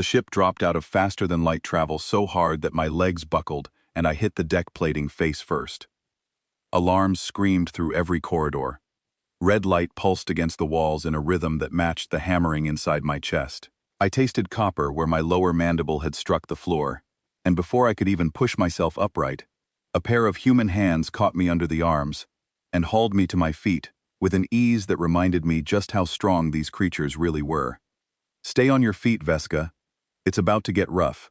The ship dropped out of faster-than-light travel so hard that my legs buckled and I hit the deck plating face first. Alarms screamed through every corridor. Red light pulsed against the walls in a rhythm that matched the hammering inside my chest. I tasted copper where my lower mandible had struck the floor, and before I could even push myself upright, a pair of human hands caught me under the arms and hauled me to my feet with an ease that reminded me just how strong these creatures really were. "Stay on your feet, Veska. It's about to get rough."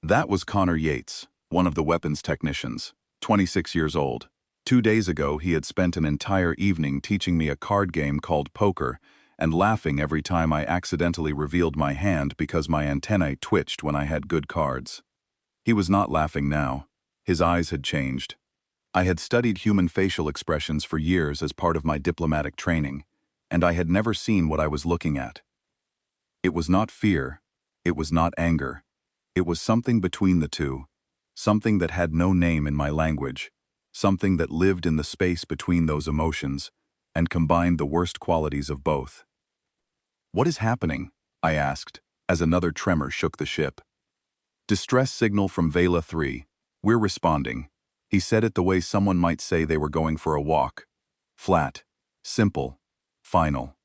That was Connor Yates, one of the weapons technicians, 26 years old. 2 days ago, he had spent an entire evening teaching me a card game called poker and laughing every time I accidentally revealed my hand because my antennae twitched when I had good cards. He was not laughing now. His eyes had changed. I had studied human facial expressions for years as part of my diplomatic training, and I had never seen what I was looking at. It was not fear. It was not anger. It was something between the two, something that had no name in my language, something that lived in the space between those emotions and combined the worst qualities of both. "What is happening?" I asked, as another tremor shook the ship. "Distress signal from Vela 3. We're responding." He said it the way someone might say they were going for a walk. Flat, simple, final.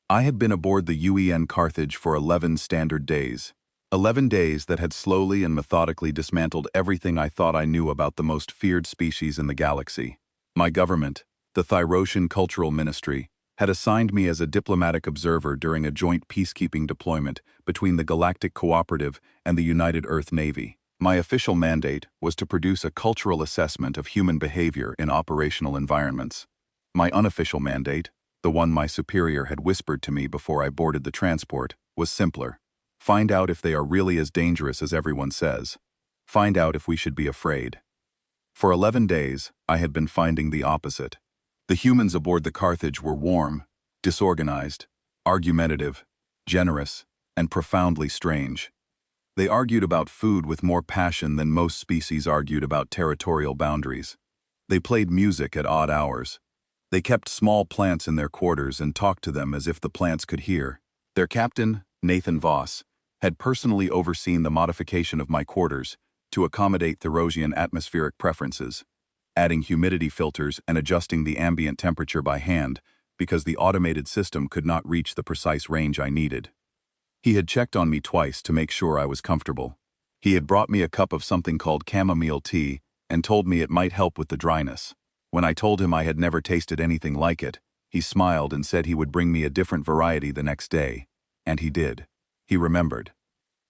I had been aboard the UEN Carthage for 11 standard days. 11 days that had slowly and methodically dismantled everything I thought I knew about the most feared species in the galaxy. My government, the Thyrosian Cultural Ministry, had assigned me as a diplomatic observer during a joint peacekeeping deployment between the Galactic Cooperative and the United Earth Navy. My official mandate was to produce a cultural assessment of human behavior in operational environments. My unofficial mandate, the one my superior had whispered to me before I boarded the transport, was simpler. Find out if they are really as dangerous as everyone says. Find out if we should be afraid. For 11 days, I had been finding the opposite. The humans aboard the Carthage were warm, disorganized, argumentative, generous, and profoundly strange. They argued about food with more passion than most species argued about territorial boundaries. They played music at odd hours. They kept small plants in their quarters and talked to them as if the plants could hear. Their captain, Nathan Voss, had personally overseen the modification of my quarters to accommodate Thyrosian atmospheric preferences, adding humidity filters and adjusting the ambient temperature by hand because the automated system could not reach the precise range I needed. He had checked on me twice to make sure I was comfortable. He had brought me a cup of something called chamomile tea and told me it might help with the dryness. When I told him I had never tasted anything like it, he smiled and said he would bring me a different variety the next day. And he did. He remembered.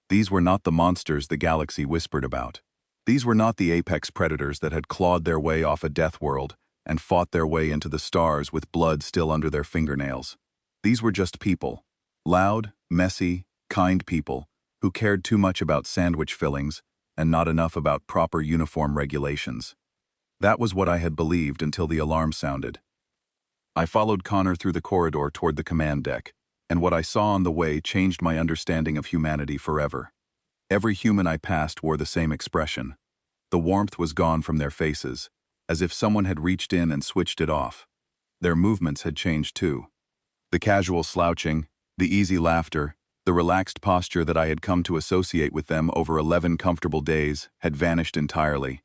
These were not the monsters the galaxy whispered about. These were not the apex predators that had clawed their way off a deathworld and fought their way into the stars with blood still under their fingernails. These were just people. Loud, messy, kind people who cared too much about sandwich fillings and not enough about proper uniform regulations. That was what I had believed until the alarm sounded. I followed Connor through the corridor toward the command deck, and what I saw on the way changed my understanding of humanity forever. Every human I passed wore the same expression. The warmth was gone from their faces, as if someone had reached in and switched it off. Their movements had changed too. The casual slouching, the easy laughter, the relaxed posture that I had come to associate with them over 11 comfortable days had vanished entirely.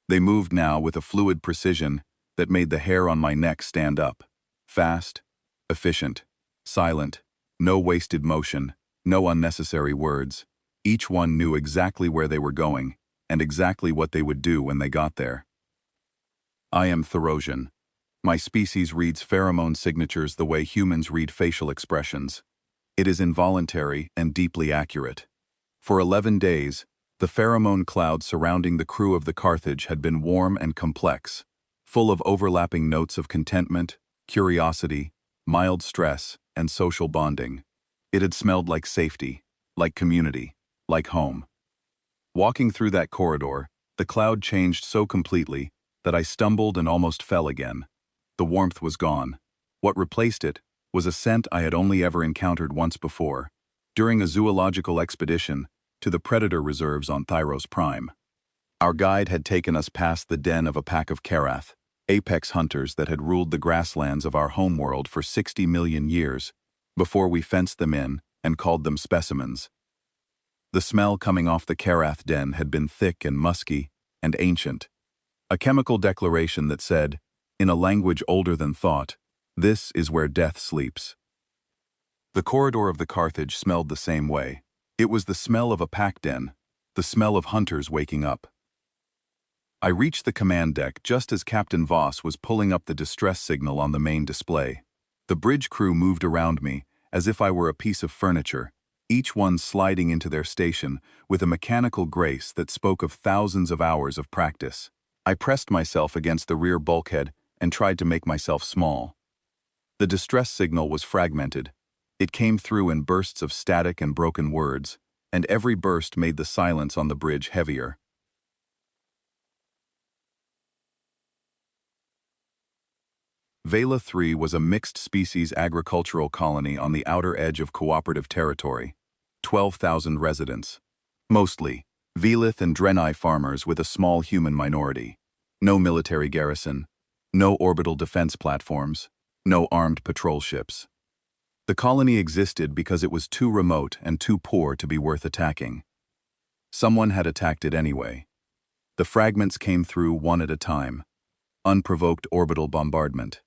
They moved now with a fluid precision that made the hair on my neck stand up. Fast, efficient, silent, no wasted motion, no unnecessary words. Each one knew exactly where they were going and exactly what they would do when they got there. I am Thyrosian. My species reads pheromone signatures the way humans read facial expressions. It is involuntary and deeply accurate. For 11 days, the pheromone cloud surrounding the crew of the Carthage had been warm and complex, full of overlapping notes of contentment, curiosity, mild stress, and social bonding. It had smelled like safety, like community, like home. Walking through that corridor, the cloud changed so completely that I stumbled and almost fell again. The warmth was gone. What replaced it was a scent I had only ever encountered once before, during a zoological expedition to the predator reserves on Thyros Prime. Our guide had taken us past the den of a pack of Karath, apex hunters that had ruled the grasslands of our homeworld for 60 million years, before we fenced them in and called them specimens. The smell coming off the Karath den had been thick and musky and ancient. A chemical declaration that said, in a language older than thought, "This is where death sleeps." The corridor of the Carthage smelled the same way. It was the smell of a pack den, the smell of hunters waking up. I reached the command deck just as Captain Voss was pulling up the distress signal on the main display. The bridge crew moved around me, as if I were a piece of furniture, each one sliding into their station with a mechanical grace that spoke of thousands of hours of practice. I pressed myself against the rear bulkhead and tried to make myself small. The distress signal was fragmented. It came through in bursts of static and broken words, and every burst made the silence on the bridge heavier. Vela 3 was a mixed-species agricultural colony on the outer edge of cooperative territory. 12,000 residents. Mostly, Velith and Drenai farmers with a small human minority. No military garrison. No orbital defense platforms. No armed patrol ships. The colony existed because it was too remote and too poor to be worth attacking. Someone had attacked it anyway. The fragments came through one at a time. Unprovoked orbital bombardment.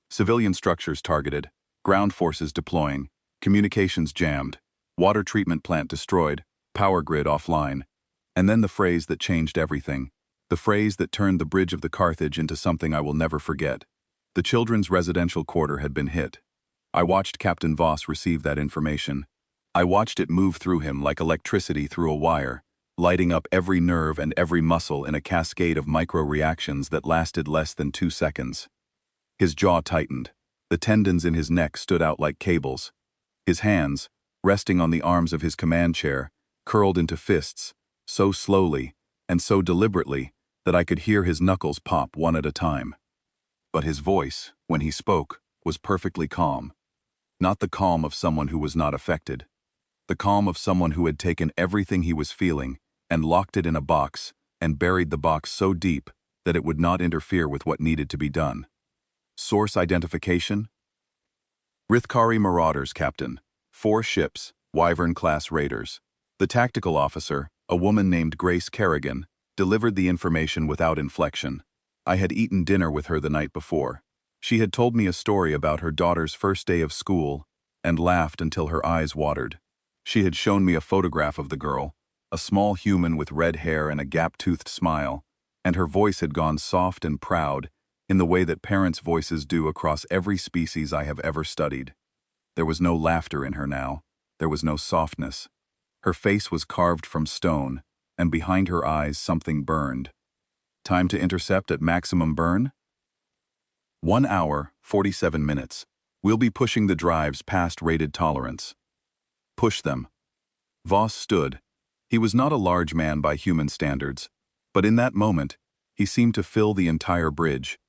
Civilian structures targeted, ground forces deploying, communications jammed, water treatment plant destroyed, power grid offline. And then the phrase that changed everything. The phrase that turned the bridge of the Carthage into something I will never forget. The children's residential quarter had been hit. I watched Captain Voss receive that information. I watched it move through him like electricity through a wire, lighting up every nerve and every muscle in a cascade of micro-reactions that lasted less than 2 seconds. His jaw tightened. The tendons in his neck stood out like cables. His hands, resting on the arms of his command chair, curled into fists, so slowly and so deliberately that I could hear his knuckles pop one at a time. But his voice, when he spoke, was perfectly calm. Not the calm of someone who was not affected. The calm of someone who had taken everything he was feeling and locked it in a box and buried the box so deep that it would not interfere with what needed to be done. Source identification? Rithkari Marauders, Captain. 4 ships, Wyvern-class raiders. The tactical officer, a woman named Grace Kerrigan, delivered the information without inflection. I had eaten dinner with her the night before. She had told me a story about her daughter's first day of school and laughed until her eyes watered. She had shown me a photograph of the girl, a small human with red hair and a gap-toothed smile, and her voice had gone soft and proud in the way that parents' voices do across every species I have ever studied. There was no laughter in her now. There was no softness. Her face was carved from stone, and behind her eyes something burned. Time to intercept at maximum burn? 1 hour, 47 minutes. We'll be pushing the drives past rated tolerance. Push them. Voss stood. He was not a large man by human standards, but in that moment, he seemed to fill the entire bridge.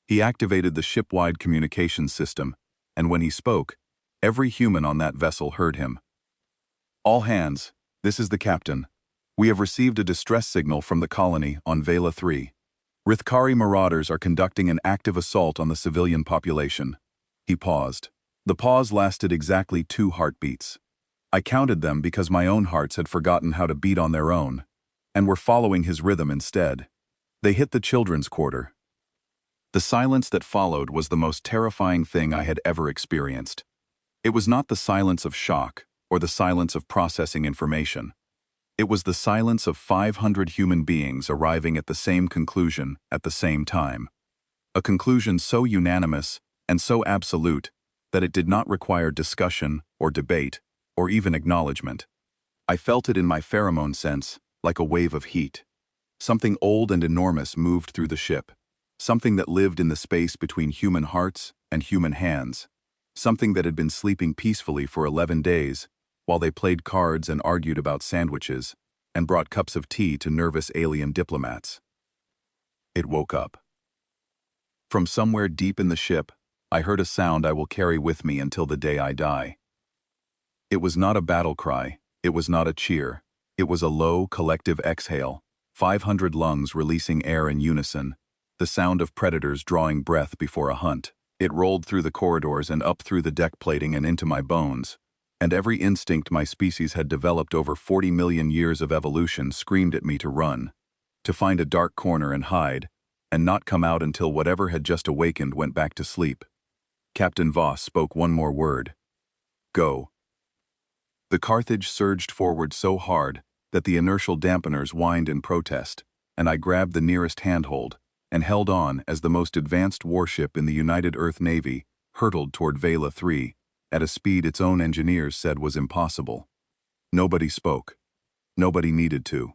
He activated the ship-wide communications system, and when he spoke, every human on that vessel heard him. All hands, this is the captain. We have received a distress signal from the colony on Vela 3. Rithkari Marauders are conducting an active assault on the civilian population. He paused. The pause lasted exactly 2 heartbeats. I counted them because my own hearts had forgotten how to beat on their own, and were following his rhythm instead. They hit the children's quarter. The silence that followed was the most terrifying thing I had ever experienced. It was not the silence of shock or the silence of processing information. It was the silence of 500 human beings arriving at the same conclusion at the same time. A conclusion so unanimous and so absolute that it did not require discussion or debate or even acknowledgement. I felt it in my pheromone sense, like a wave of heat. Something old and enormous moved through the ship. Something that lived in the space between human hearts and human hands. Something that had been sleeping peacefully for 11 days, while they played cards and argued about sandwiches, and brought cups of tea to nervous alien diplomats. It woke up. From somewhere deep in the ship, I heard a sound I will carry with me until the day I die. It was not a battle cry, it was not a cheer, it was a low, collective exhale, 500 lungs releasing air in unison, the sound of predators drawing breath before a hunt. It rolled through the corridors and up through the deck plating and into my bones. and every instinct my species had developed over 40 million years of evolution screamed at me to run, to find a dark corner and hide, and not come out until whatever had just awakened went back to sleep. Captain Voss spoke one more word. Go. The Carthage surged forward so hard that the inertial dampeners whined in protest, and I grabbed the nearest handhold and held on as the most advanced warship in the United Earth Navy hurtled toward Vela 3 at a speed its own engineers said was impossible. Nobody spoke. Nobody needed to.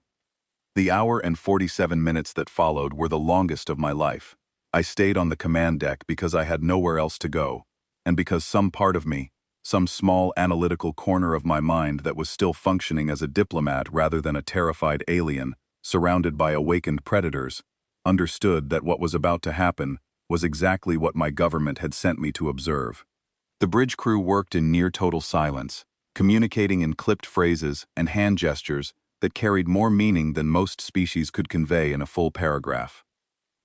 The hour and 47 minutes that followed were the longest of my life. I stayed on the command deck because I had nowhere else to go, and because some part of me, some small analytical corner of my mind that was still functioning as a diplomat rather than a terrified alien, surrounded by awakened predators, understood that what was about to happen was exactly what my government had sent me to observe. The bridge crew worked in near-total silence, communicating in clipped phrases and hand gestures that carried more meaning than most species could convey in a full paragraph.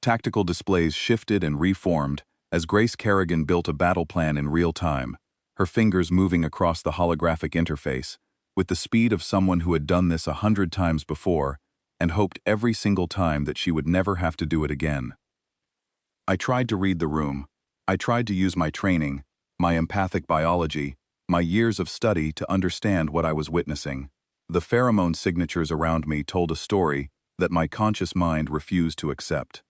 Tactical displays shifted and reformed as Grace Kerrigan built a battle plan in real time, her fingers moving across the holographic interface, with the speed of someone who had done this 100 times before and hoped every single time that she would never have to do it again. I tried to read the room. I tried to use my training, my empathic biology, my years of study to understand what I was witnessing. The pheromone signatures around me told a story that my conscious mind refused to accept.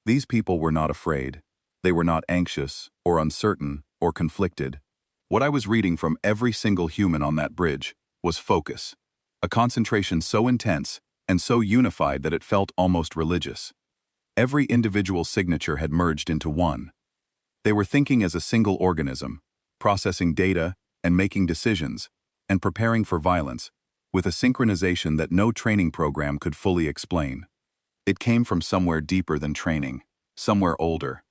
These people were not afraid. They were not anxious, or uncertain, or conflicted. What I was reading from every single human on that bridge was focus, a concentration so intense and so unified that it felt almost religious. Every individual signature had merged into one. They were thinking as a single organism, processing data and making decisions, and preparing for violence, with a synchronization that no training program could fully explain. It came from somewhere deeper than training, somewhere older.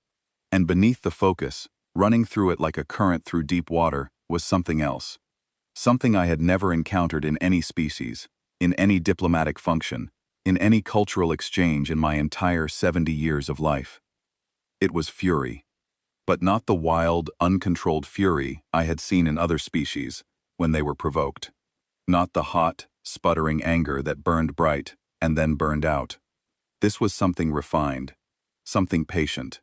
And beneath the focus, running through it like a current through deep water, was something else. Something I had never encountered in any species, in any diplomatic function, in any cultural exchange in my entire 70 years of life. It was fury. But not the wild, uncontrolled fury I had seen in other species when they were provoked. Not the hot, sputtering anger that burned bright and then burned out. This was something refined, something patient,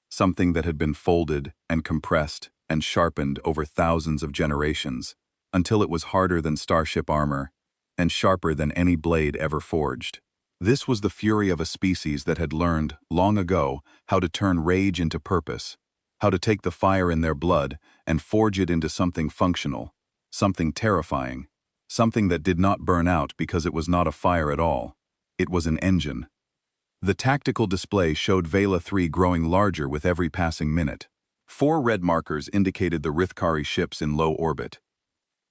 something that had been folded and compressed and sharpened over thousands of generations until it was harder than starship armor and sharper than any blade ever forged. This was the fury of a species that had learned, long ago, how to turn rage into purpose, how to take the fire in their blood and forge it into something functional, something terrifying, something that did not burn out because it was not a fire at all. It was an engine. The tactical display showed Vela 3 growing larger with every passing minute. 4 red markers indicated the Rithkari ships in low orbit.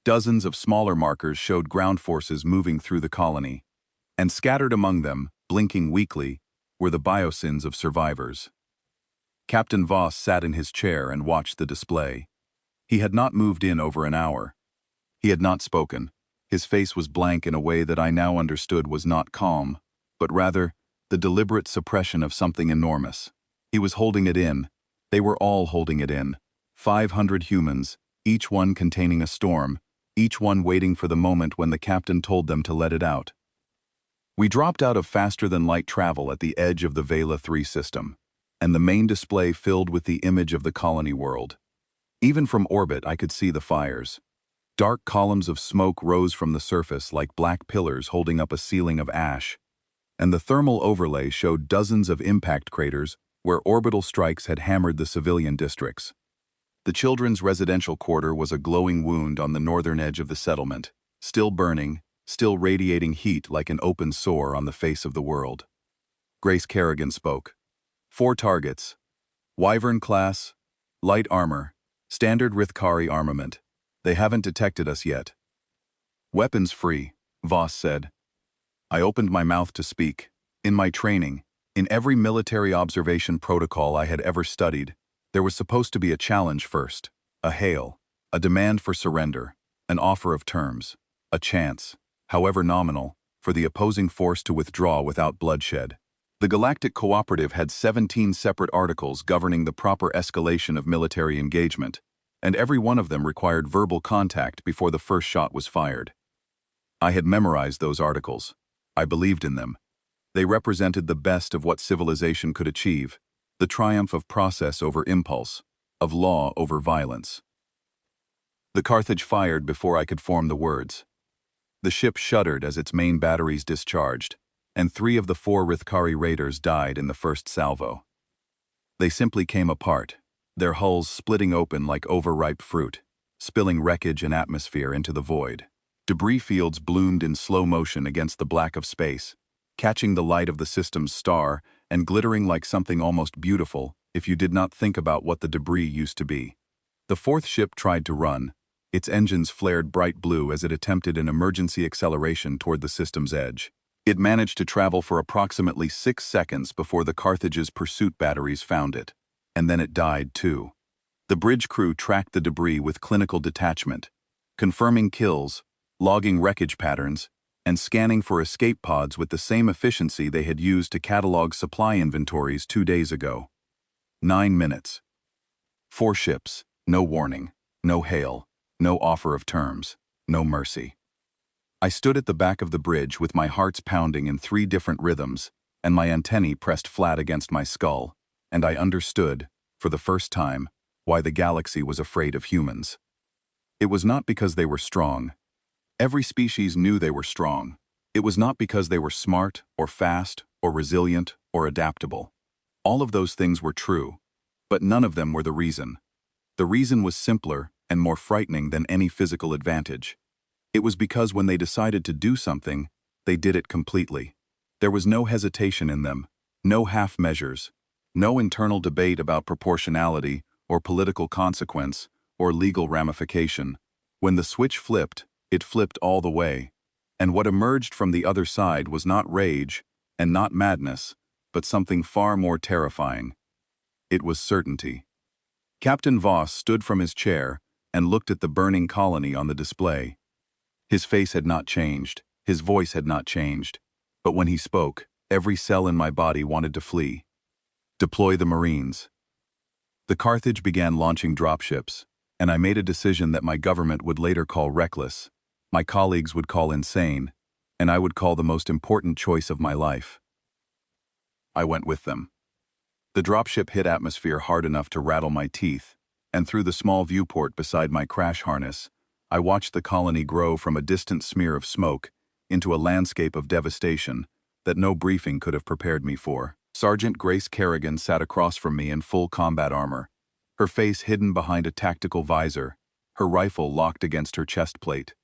Dozens of smaller markers showed ground forces moving through the colony. And scattered among them, blinking weakly, were the biosins of survivors. Captain Voss sat in his chair and watched the display. He had not moved in over an hour. He had not spoken. His face was blank in a way that I now understood was not calm, but rather the deliberate suppression of something enormous. He was holding it in. They were all holding it in. 500 humans, each one containing a storm, each one waiting for the moment when the captain told them to let it out. We dropped out of faster-than-light travel at the edge of the Vela 3 system, and the main display filled with the image of the colony world. Even from orbit I could see the fires. Dark columns of smoke rose from the surface like black pillars holding up a ceiling of ash, and the thermal overlay showed dozens of impact craters where orbital strikes had hammered the civilian districts. The children's residential quarter was a glowing wound on the northern edge of the settlement, still burning, still radiating heat like an open sore on the face of the world. Grace Kerrigan spoke. 4 targets. Wyvern class, light armor, standard Rithkari armament. They haven't detected us yet. Weapons free, Voss said. I opened my mouth to speak. In my training, in every military observation protocol I had ever studied, there was supposed to be a challenge first, a hail, a demand for surrender, an offer of terms, a chance, however nominal, for the opposing force to withdraw without bloodshed. The Galactic Cooperative had 17 separate articles governing the proper escalation of military engagement, and every one of them required verbal contact before the first shot was fired. I had memorized those articles. I believed in them. They represented the best of what civilization could achieve, the triumph of process over impulse, of law over violence. The Carthage fired before I could form the words. The ship shuddered as its main batteries discharged, and 3 of the 4 Rithkari raiders died in the first salvo. They simply came apart, their hulls splitting open like overripe fruit, spilling wreckage and atmosphere into the void. Debris fields bloomed in slow motion against the black of space, catching the light of the system's star and glittering like something almost beautiful if you did not think about what the debris used to be. The 4th ship tried to run. Its engines flared bright blue as it attempted an emergency acceleration toward the system's edge. It managed to travel for approximately 6 seconds before the Carthage's pursuit batteries found it, and then it died too. The bridge crew tracked the debris with clinical detachment, confirming kills, logging wreckage patterns, and scanning for escape pods with the same efficiency they had used to catalog supply inventories 2 days ago. 9 minutes. 4 ships, no warning, no hail, no offer of terms, no mercy. I stood at the back of the bridge with my hearts pounding in 3 different rhythms, and my antennae pressed flat against my skull, and I understood, for the first time, why the galaxy was afraid of humans. It was not because they were strong. Every species knew they were strong. It was not because they were smart, or fast, or resilient, or adaptable. All of those things were true, but none of them were the reason. The reason was simpler and more frightening than any physical advantage. It was because when they decided to do something, they did it completely. There was no hesitation in them, no half measures, no internal debate about proportionality or political consequence or legal ramification. When the switch flipped, it flipped all the way, and what emerged from the other side was not rage and not madness, but something far more terrifying. It was certainty. Captain Voss stood from his chair and looked at the burning colony on the display. His face had not changed, his voice had not changed, but when he spoke, every cell in my body wanted to flee. Deploy the Marines. The Carthage began launching dropships, and I made a decision that my government would later call reckless, my colleagues would call insane, and I would call the most important choice of my life. I went with them. The dropship hit atmosphere hard enough to rattle my teeth, and through the small viewport beside my crash harness, I watched the colony grow from a distant smear of smoke into a landscape of devastation that no briefing could have prepared me for. Sergeant Grace Kerrigan sat across from me in full combat armor, her face hidden behind a tactical visor, her rifle locked against her chest plate.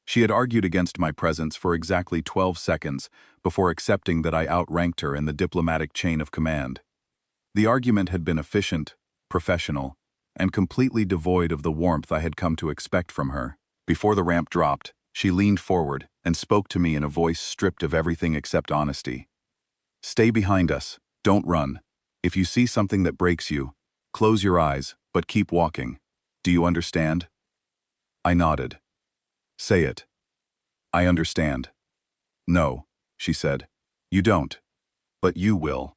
She had argued against my presence for exactly 12 seconds before accepting that I outranked her in the diplomatic chain of command. The argument had been efficient, professional, and completely devoid of the warmth I had come to expect from her. Before the ramp dropped, she leaned forward and spoke to me in a voice stripped of everything except honesty. Stay behind us, don't run. If you see something that breaks you, close your eyes, but keep walking. Do you understand? I nodded. Say it. I understand. No, she said. You don't. But you will.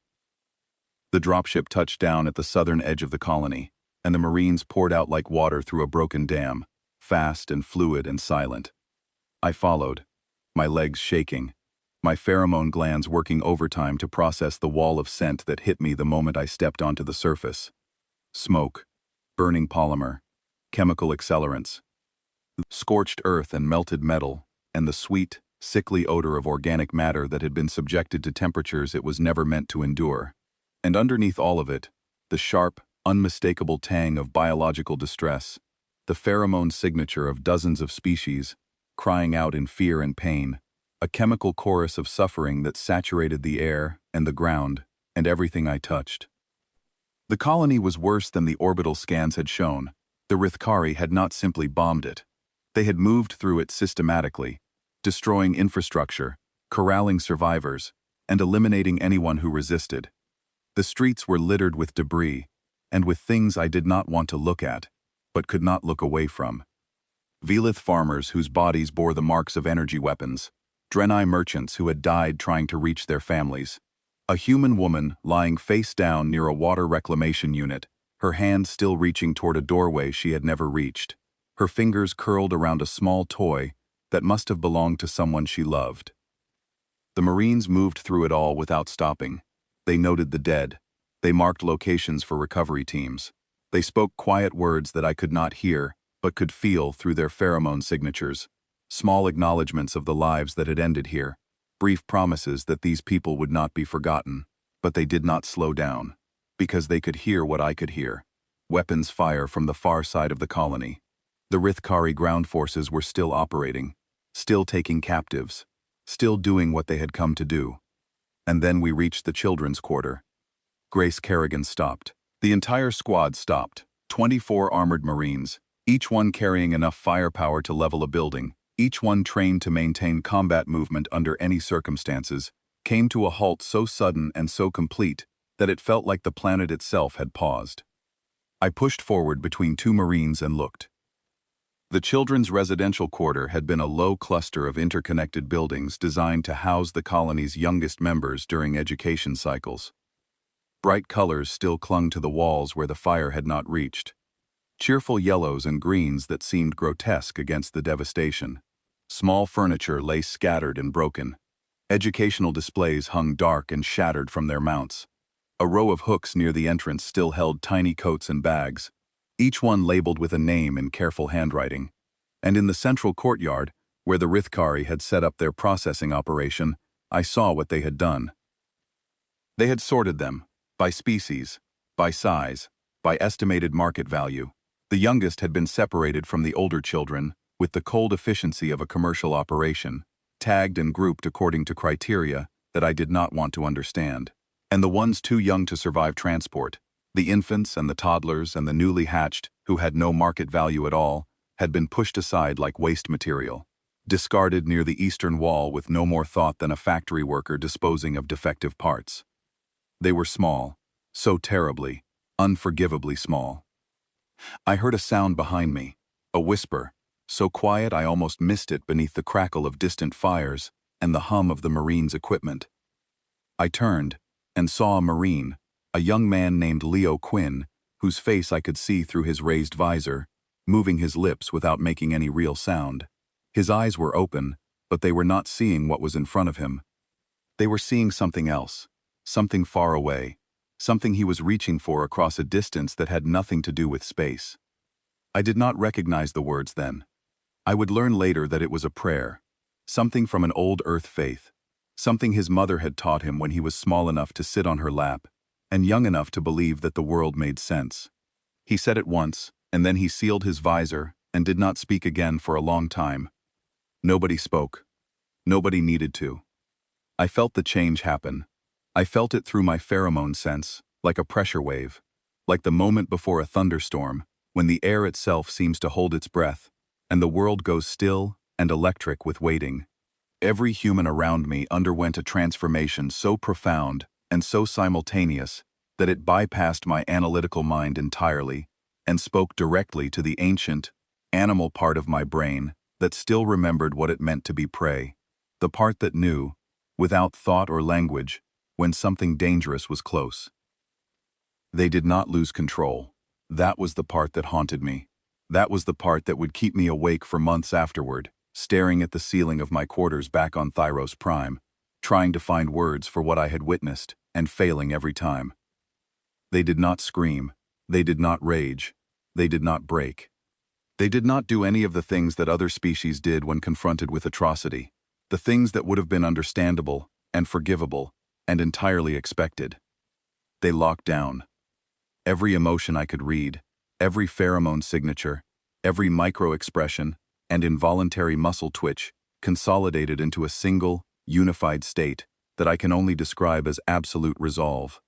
The dropship touched down at the southern edge of the colony, and the Marines poured out like water through a broken dam, fast and fluid and silent. I followed, my legs shaking, my pheromone glands working overtime to process the wall of scent that hit me the moment I stepped onto the surface. Smoke, burning polymer, chemical accelerants, scorched earth and melted metal, and the sweet, sickly odor of organic matter that had been subjected to temperatures it was never meant to endure. And underneath all of it, the sharp, unmistakable tang of biological distress, the pheromone signature of dozens of species, crying out in fear and pain, a chemical chorus of suffering that saturated the air and the ground and everything I touched. The colony was worse than the orbital scans had shown. The Rithkari had not simply bombed it. They had moved through it systematically, destroying infrastructure, corralling survivors, and eliminating anyone who resisted. The streets were littered with debris, and with things I did not want to look at, but could not look away from. Velith farmers whose bodies bore the marks of energy weapons, Draenei merchants who had died trying to reach their families, a human woman lying face down near a water reclamation unit, her hand still reaching toward a doorway she had never reached, her fingers curled around a small toy that must have belonged to someone she loved. The Marines moved through it all without stopping. They noted the dead. They marked locations for recovery teams. They spoke quiet words that I could not hear, but could feel through their pheromone signatures. Small acknowledgments of the lives that had ended here. Brief promises that these people would not be forgotten. But they did not slow down. Because they could hear what I could hear. Weapons fire from the far side of the colony. The Rithkari ground forces were still operating. Still taking captives. Still doing what they had come to do. And then we reached the children's quarter. Grace Kerrigan stopped. The entire squad stopped. 24 armored Marines, each one carrying enough firepower to level a building, each one trained to maintain combat movement under any circumstances, came to a halt so sudden and so complete that it felt like the planet itself had paused. I pushed forward between two Marines and looked. The children's residential quarter had been a low cluster of interconnected buildings designed to house the colony's youngest members during education cycles. Bright colors still clung to the walls where the fire had not reached. Cheerful yellows and greens that seemed grotesque against the devastation. Small furniture lay scattered and broken. Educational displays hung dark and shattered from their mounts. A row of hooks near the entrance still held tiny coats and bags, each one labeled with a name in careful handwriting. And in the central courtyard, where the Rithkari had set up their processing operation, I saw what they had done. They had sorted them. By species, by size, by estimated market value. The youngest had been separated from the older children with the cold efficiency of a commercial operation, tagged and grouped according to criteria that I did not want to understand. And the ones too young to survive transport, the infants and the toddlers and the newly hatched, who had no market value at all, had been pushed aside like waste material, discarded near the eastern wall with no more thought than a factory worker disposing of defective parts. They were small, so terribly, unforgivably small. I heard a sound behind me, a whisper, so quiet I almost missed it beneath the crackle of distant fires and the hum of the Marines' equipment. I turned and saw a Marine, a young man named Leo Quinn, whose face I could see through his raised visor, moving his lips without making any real sound. His eyes were open, but they were not seeing what was in front of him. They were seeing something else. Something far away, something he was reaching for across a distance that had nothing to do with space. I did not recognize the words then. I would learn later that it was a prayer, something from an old Earth faith, something his mother had taught him when he was small enough to sit on her lap and young enough to believe that the world made sense. He said it once, and then he sealed his visor and did not speak again for a long time. Nobody spoke. Nobody needed to. I felt the change happen. I felt it through my pheromone sense, like a pressure wave, like the moment before a thunderstorm, when the air itself seems to hold its breath, and the world goes still and electric with waiting. Every human around me underwent a transformation so profound and so simultaneous that it bypassed my analytical mind entirely and spoke directly to the ancient, animal part of my brain that still remembered what it meant to be prey, the part that knew, without thought or language, when something dangerous was close. They did not lose control. That was the part that haunted me. That was the part that would keep me awake for months afterward, staring at the ceiling of my quarters back on Thyros Prime, trying to find words for what I had witnessed, and failing every time. They did not scream. They did not rage. They did not break. They did not do any of the things that other species did when confronted with atrocity, the things that would have been understandable and forgivable, and entirely expected. They locked down. Every emotion I could read, every pheromone signature, every micro-expression, and involuntary muscle twitch consolidated into a single, unified state that I can only describe as absolute resolve.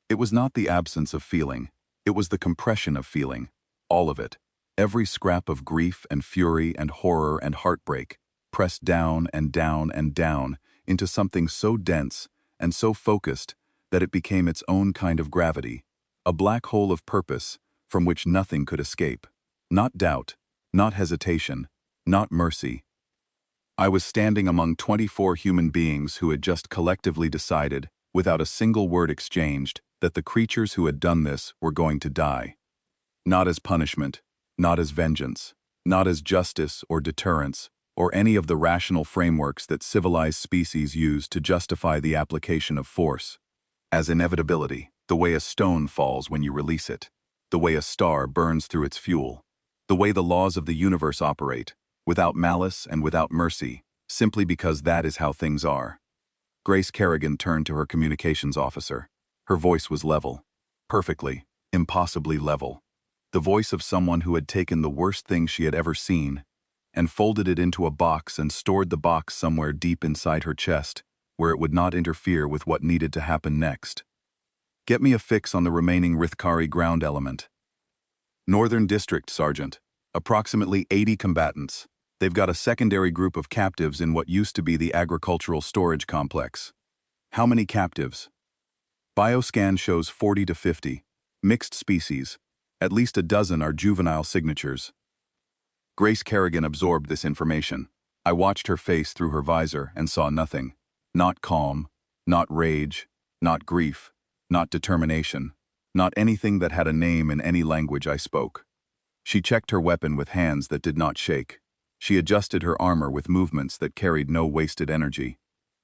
It was not the absence of feeling, it was the compression of feeling, all of it, every scrap of grief and fury and horror and heartbreak, pressed down and down and down into something so dense and so focused that it became its own kind of gravity, a black hole of purpose from which nothing could escape. Not doubt, not hesitation, not mercy. I was standing among 24 human beings who had just collectively decided, without a single word exchanged, that the creatures who had done this were going to die. Not as punishment, not as vengeance, not as justice or deterrence, or any of the rational frameworks that civilized species use to justify the application of force. As inevitability, the way a stone falls when you release it, the way a star burns through its fuel, the way the laws of the universe operate, without malice and without mercy, simply because that is how things are. Grace Kerrigan turned to her communications officer. Her voice was level. Perfectly, impossibly level. The voice of someone who had taken the worst thing she had ever seen and folded it into a box and stored the box somewhere deep inside her chest, where it would not interfere with what needed to happen next. Get me a fix on the remaining Rithkari ground element. Northern District, Sergeant. Approximately 80 combatants. They've got a secondary group of captives in what used to be the agricultural storage complex. How many captives? Bioscan shows 40 to 50. Mixed species. At least a dozen are juvenile signatures. Grace Kerrigan absorbed this information. I watched her face through her visor and saw nothing. Not calm, not rage, not grief, not determination, not anything that had a name in any language I spoke. She checked her weapon with hands that did not shake. She adjusted her armor with movements that carried no wasted energy.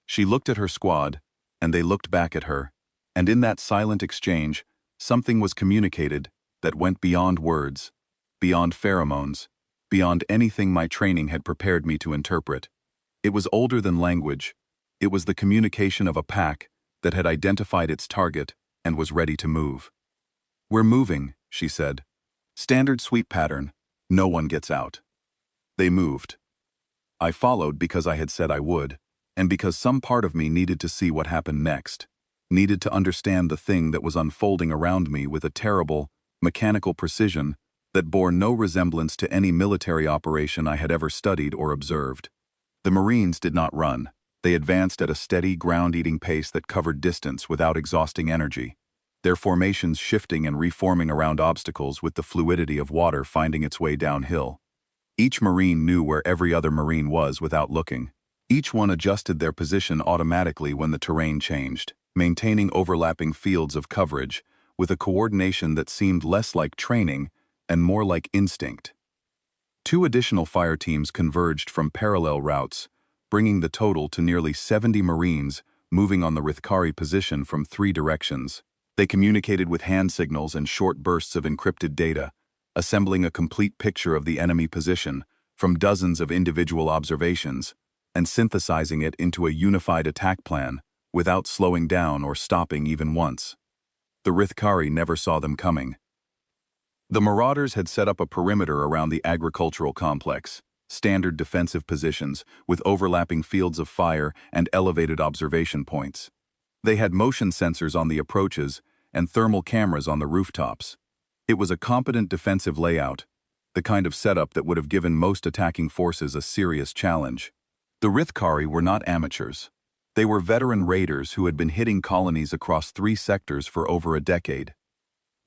She looked at her squad, and they looked back at her, and in that silent exchange, something was communicated that went beyond words, beyond pheromones, beyond anything my training had prepared me to interpret. It was older than language. It was the communication of a pack that had identified its target and was ready to move. "We're moving," she said. "Standard sweep pattern. No one gets out." They moved. I followed because I had said I would, and because some part of me needed to see what happened next, needed to understand the thing that was unfolding around me with a terrible, mechanical precision that bore no resemblance to any military operation I had ever studied or observed. The Marines did not run. They advanced at a steady, ground-eating pace that covered distance without exhausting energy, their formations shifting and reforming around obstacles with the fluidity of water finding its way downhill. Each Marine knew where every other Marine was without looking. Each one adjusted their position automatically when the terrain changed, maintaining overlapping fields of coverage with a coordination that seemed less like training and more like instinct. 2 additional fire teams converged from parallel routes, bringing the total to nearly 70 Marines moving on the Rithkari position from 3 directions. They communicated with hand signals and short bursts of encrypted data, assembling a complete picture of the enemy position from dozens of individual observations and synthesizing it into a unified attack plan without slowing down or stopping even once. The Rithkari never saw them coming. The Marauders had set up a perimeter around the agricultural complex, standard defensive positions with overlapping fields of fire and elevated observation points. They had motion sensors on the approaches and thermal cameras on the rooftops. It was a competent defensive layout, the kind of setup that would have given most attacking forces a serious challenge. The Rithkari were not amateurs. They were veteran raiders who had been hitting colonies across 3 sectors for over a decade.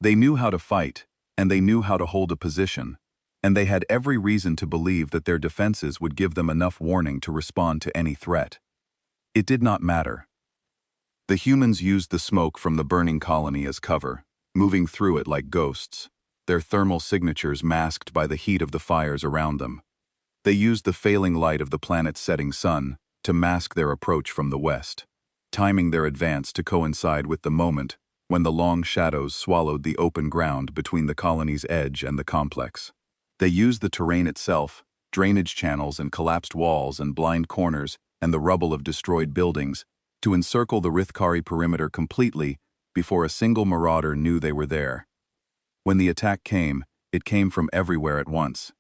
They knew how to fight, and they knew how to hold a position, and they had every reason to believe that their defenses would give them enough warning to respond to any threat. It did not matter. The humans used the smoke from the burning colony as cover, moving through it like ghosts, their thermal signatures masked by the heat of the fires around them. They used the failing light of the planet's setting sun to mask their approach from the west, timing their advance to coincide with the moment when the long shadows swallowed the open ground between the colony's edge and the complex. They used the terrain itself, drainage channels and collapsed walls and blind corners and the rubble of destroyed buildings, to encircle the Rithkari perimeter completely before a single marauder knew they were there. When the attack came, it came from everywhere at once.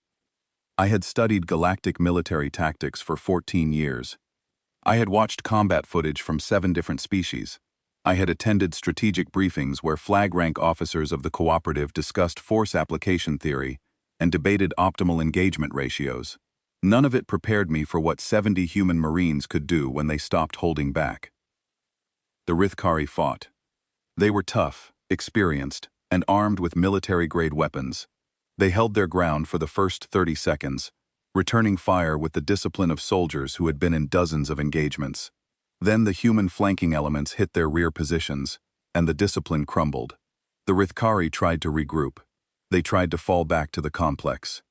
I had studied galactic military tactics for 14 years. I had watched combat footage from 7 different species. I had attended strategic briefings where flag-rank officers of the cooperative discussed force application theory and debated optimal engagement ratios. None of it prepared me for what 70 human Marines could do when they stopped holding back. The Rithkari fought. They were tough, experienced, and armed with military-grade weapons. They held their ground for the first 30 seconds, returning fire with the discipline of soldiers who had been in dozens of engagements. Then the human flanking elements hit their rear positions, and the discipline crumbled. The Rithkari tried to regroup. They tried to fall back to the complex.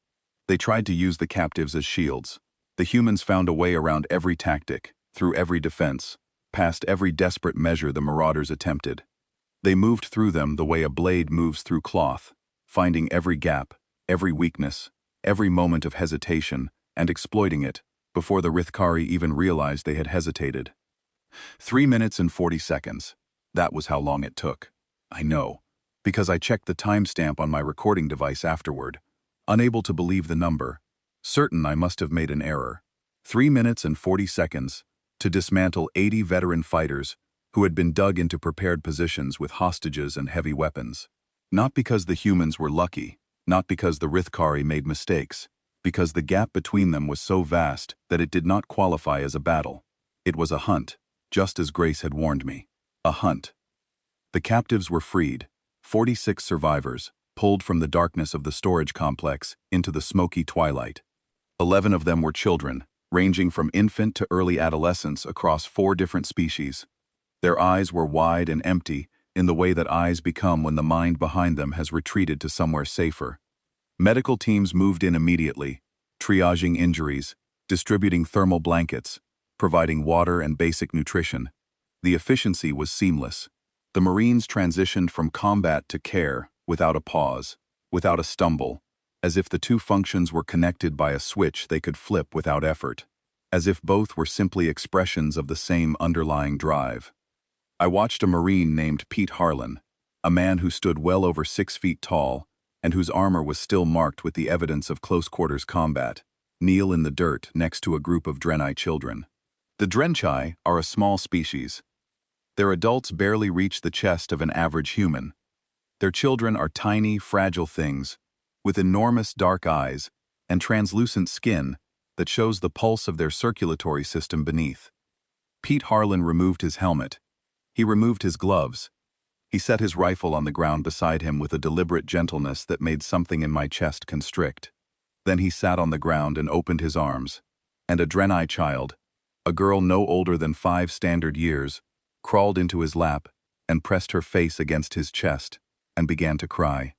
They tried to use the captives as shields. The humans found a way around every tactic, through every defense, past every desperate measure the marauders attempted. They moved through them the way a blade moves through cloth, finding every gap, every weakness, every moment of hesitation, and exploiting it, before the Rithkari even realized they had hesitated. 3 minutes and 40 seconds. That was how long it took. I know, because I checked the timestamp on my recording device afterward, unable to believe the number, certain I must have made an error. 3 minutes and 40 seconds to dismantle 80 veteran fighters who had been dug into prepared positions with hostages and heavy weapons. Not because the humans were lucky, not because the Rithkari made mistakes, because the gap between them was so vast that it did not qualify as a battle. It was a hunt, just as Grace had warned me. A hunt. The captives were freed, 46 survivors, pulled from the darkness of the storage complex into the smoky twilight. 11 of them were children, ranging from infant to early adolescence across 4 different species. Their eyes were wide and empty, in the way that eyes become when the mind behind them has retreated to somewhere safer. Medical teams moved in immediately, triaging injuries, distributing thermal blankets, providing water and basic nutrition. The efficiency was seamless. The Marines transitioned from combat to care, without a pause, without a stumble, as if the two functions were connected by a switch they could flip without effort, as if both were simply expressions of the same underlying drive. I watched a Marine named Pete Harlan, a man who stood well over 6 feet tall, and whose armor was still marked with the evidence of close-quarters combat, kneel in the dirt next to a group of Drenai children. The Drenchai are a small species. Their adults barely reach the chest of an average human. Their children are tiny, fragile things, with enormous dark eyes and translucent skin that shows the pulse of their circulatory system beneath. Pete Harlan removed his helmet. He removed his gloves. He set his rifle on the ground beside him with a deliberate gentleness that made something in my chest constrict. Then he sat on the ground and opened his arms, and a Drenai child, a girl no older than 5 standard years, crawled into his lap and pressed her face against his chest and began to cry.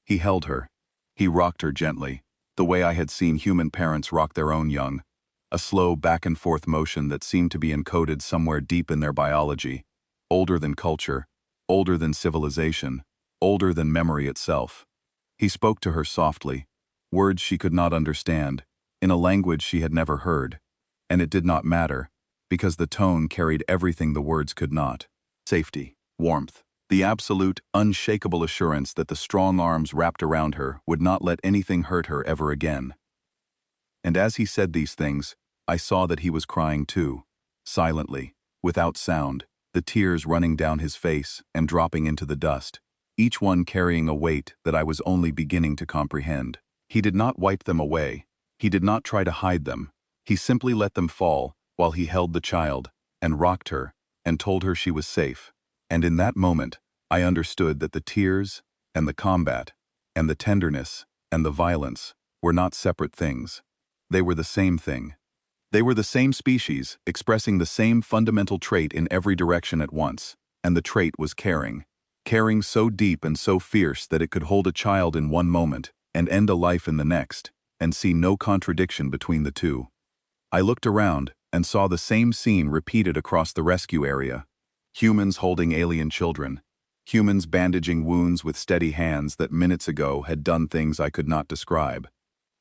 He held her. He rocked her gently, the way I had seen human parents rock their own young, a slow back-and-forth motion that seemed to be encoded somewhere deep in their biology, older than culture, older than civilization, older than memory itself. He spoke to her softly, words she could not understand, in a language she had never heard, and it did not matter, because the tone carried everything the words could not. Safety, warmth, the absolute, unshakable assurance that the strong arms wrapped around her would not let anything hurt her ever again. And as he said these things, I saw that he was crying too, silently, without sound, the tears running down his face and dropping into the dust, each one carrying a weight that I was only beginning to comprehend. He did not wipe them away. He did not try to hide them. He simply let them fall while he held the child and rocked her and told her she was safe. And in that moment, I understood that the tears and the combat and the tenderness and the violence were not separate things. They were the same thing. They were the same species, expressing the same fundamental trait in every direction at once, and the trait was caring. Caring so deep and so fierce that it could hold a child in one moment and end a life in the next, and see no contradiction between the two. I looked around and saw the same scene repeated across the rescue area. Humans holding alien children. Humans bandaging wounds with steady hands that minutes ago had done things I could not describe.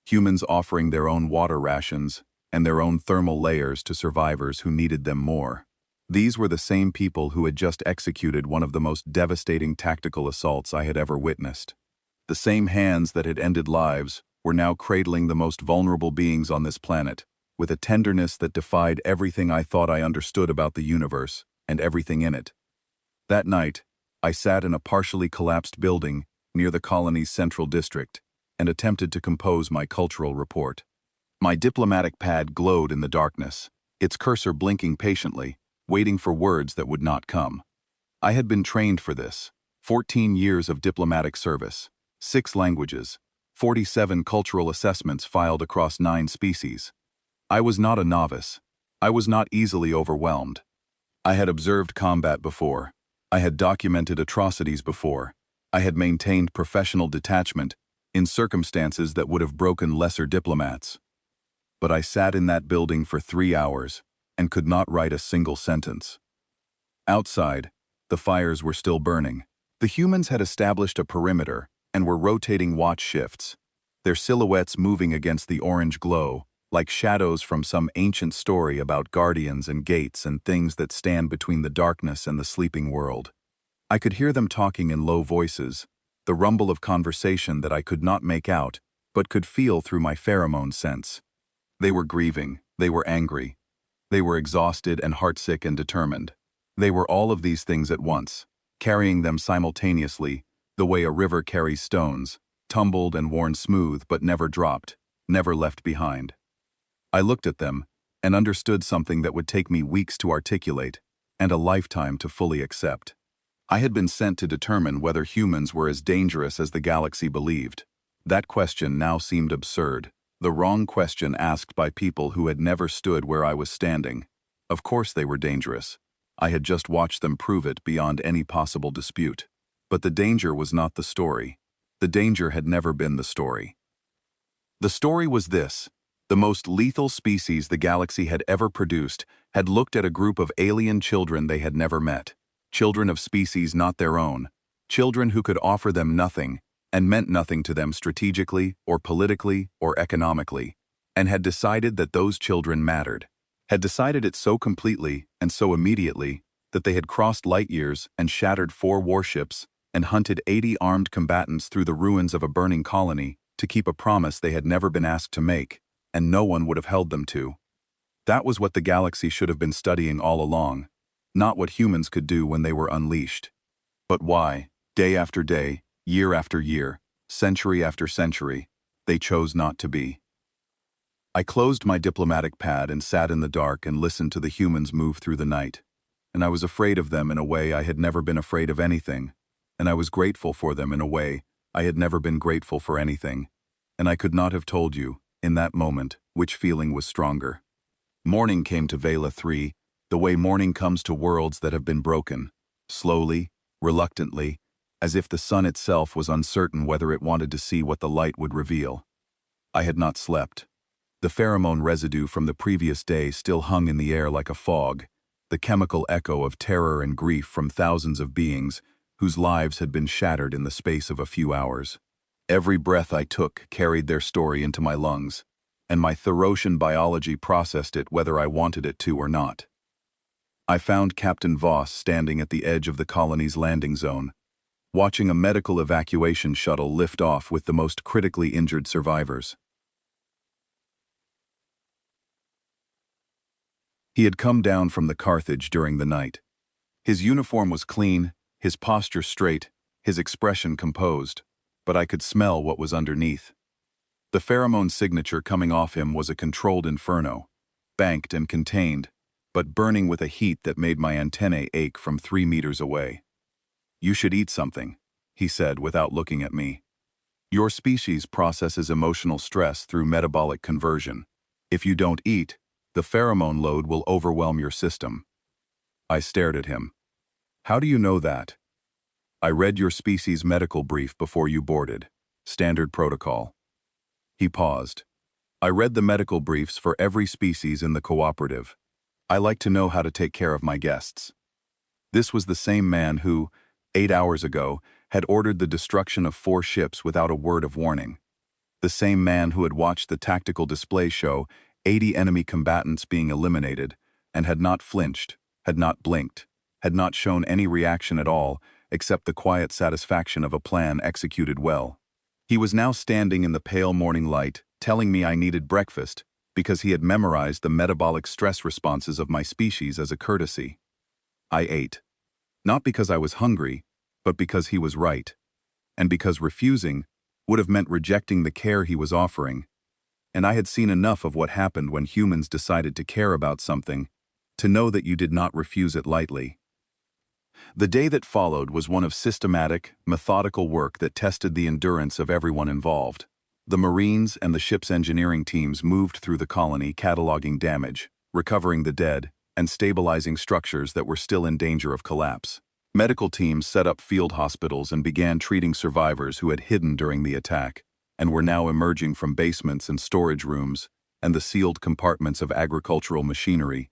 Humans offering their own water rations and their own thermal layers to survivors who needed them more. These were the same people who had just executed one of the most devastating tactical assaults I had ever witnessed. The same hands that had ended lives were now cradling the most vulnerable beings on this planet, with a tenderness that defied everything I thought I understood about the universe and everything in it. That night, I sat in a partially collapsed building near the colony's central district and attempted to compose my cultural report. My diplomatic pad glowed in the darkness, its cursor blinking patiently, waiting for words that would not come. I had been trained for this. 14 years of diplomatic service, 6 languages, 47 cultural assessments filed across 9 species. I was not a novice. I was not easily overwhelmed. I had observed combat before. I had documented atrocities before. I had maintained professional detachment in circumstances that would have broken lesser diplomats. But I sat in that building for 3 hours and could not write a single sentence. Outside, the fires were still burning. The humans had established a perimeter and were rotating watch shifts, their silhouettes moving against the orange glow, like shadows from some ancient story about guardians and gates and things that stand between the darkness and the sleeping world. I could hear them talking in low voices, the rumble of conversation that I could not make out, but could feel through my pheromone sense. They were grieving, they were angry, they were exhausted and heartsick and determined. They were all of these things at once, carrying them simultaneously, the way a river carries stones, tumbled and worn smooth but never dropped, never left behind. I looked at them and understood something that would take me weeks to articulate and a lifetime to fully accept. I had been sent to determine whether humans were as dangerous as the galaxy believed. That question now seemed absurd, the wrong question asked by people who had never stood where I was standing. Of course they were dangerous. I had just watched them prove it beyond any possible dispute. But the danger was not the story. The danger had never been the story. The story was this. The most lethal species the galaxy had ever produced had looked at a group of alien children they had never met, children of species not their own, children who could offer them nothing and meant nothing to them strategically or politically or economically, and had decided that those children mattered, had decided it so completely and so immediately that they had crossed light years and shattered 4 warships and hunted 80 armed combatants through the ruins of a burning colony to keep a promise they had never been asked to make, and no one would have held them to. That was what the galaxy should have been studying all along, not what humans could do when they were unleashed. But why, day after day, year after year, century after century, they chose not to be. I closed my diplomatic pad and sat in the dark and listened to the humans move through the night. And I was afraid of them in a way I had never been afraid of anything, and I was grateful for them in a way I had never been grateful for anything, and I could not have told you, in that moment, which feeling was stronger. Morning came to Vela 3, the way morning comes to worlds that have been broken, slowly, reluctantly, as if the sun itself was uncertain whether it wanted to see what the light would reveal. I had not slept. The pheromone residue from the previous day still hung in the air like a fog, the chemical echo of terror and grief from thousands of beings whose lives had been shattered in the space of a few hours. Every breath I took carried their story into my lungs, and my Thorosian biology processed it whether I wanted it to or not. I found Captain Voss standing at the edge of the colony's landing zone, watching a medical evacuation shuttle lift off with the most critically injured survivors. He had come down from the Carthage during the night. His uniform was clean, his posture straight, his expression composed, but I could smell what was underneath. The pheromone signature coming off him was a controlled inferno, banked and contained, but burning with a heat that made my antennae ache from 3 meters away. "You should eat something," he said without looking at me. "Your species processes emotional stress through metabolic conversion. If you don't eat, the pheromone load will overwhelm your system." I stared at him. "How do you know that?" "I read your species' medical brief before you boarded. Standard protocol." He paused. "I read the medical briefs for every species in the cooperative. I like to know how to take care of my guests." This was the same man who, 8 hours ago, had ordered the destruction of 4 ships without a word of warning. The same man who had watched the tactical display show 80 enemy combatants being eliminated, and had not flinched, had not blinked, had not shown any reaction at all except the quiet satisfaction of a plan executed well. He was now standing in the pale morning light, telling me I needed breakfast because he had memorized the metabolic stress responses of my species as a courtesy. I ate. Not because I was hungry, but because he was right, and because refusing would have meant rejecting the care he was offering. And I had seen enough of what happened when humans decided to care about something to know that you did not refuse it lightly. The day that followed was one of systematic, methodical work that tested the endurance of everyone involved. The Marines and the ship's engineering teams moved through the colony cataloging damage, recovering the dead, and stabilizing structures that were still in danger of collapse. Medical teams set up field hospitals and began treating survivors who had hidden during the attack, and were now emerging from basements and storage rooms and the sealed compartments of agricultural machinery,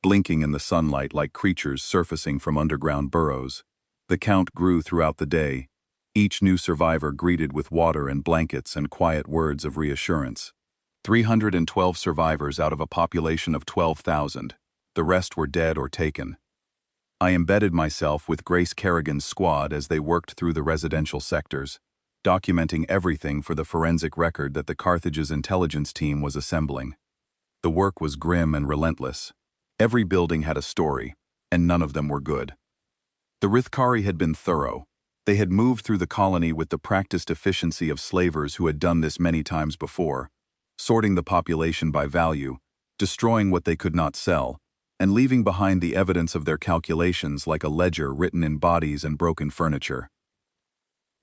blinking in the sunlight like creatures surfacing from underground burrows. The count grew throughout the day, each new survivor greeted with water and blankets and quiet words of reassurance. 312 survivors out of a population of 12,000. The rest were dead or taken. I embedded myself with Grace Kerrigan's squad as they worked through the residential sectors, documenting everything for the forensic record that the Carthage's intelligence team was assembling. The work was grim and relentless. Every building had a story, and none of them were good. The Rithkari had been thorough. They had moved through the colony with the practiced efficiency of slavers who had done this many times before, sorting the population by value, destroying what they could not sell, and leaving behind the evidence of their calculations like a ledger written in bodies and broken furniture.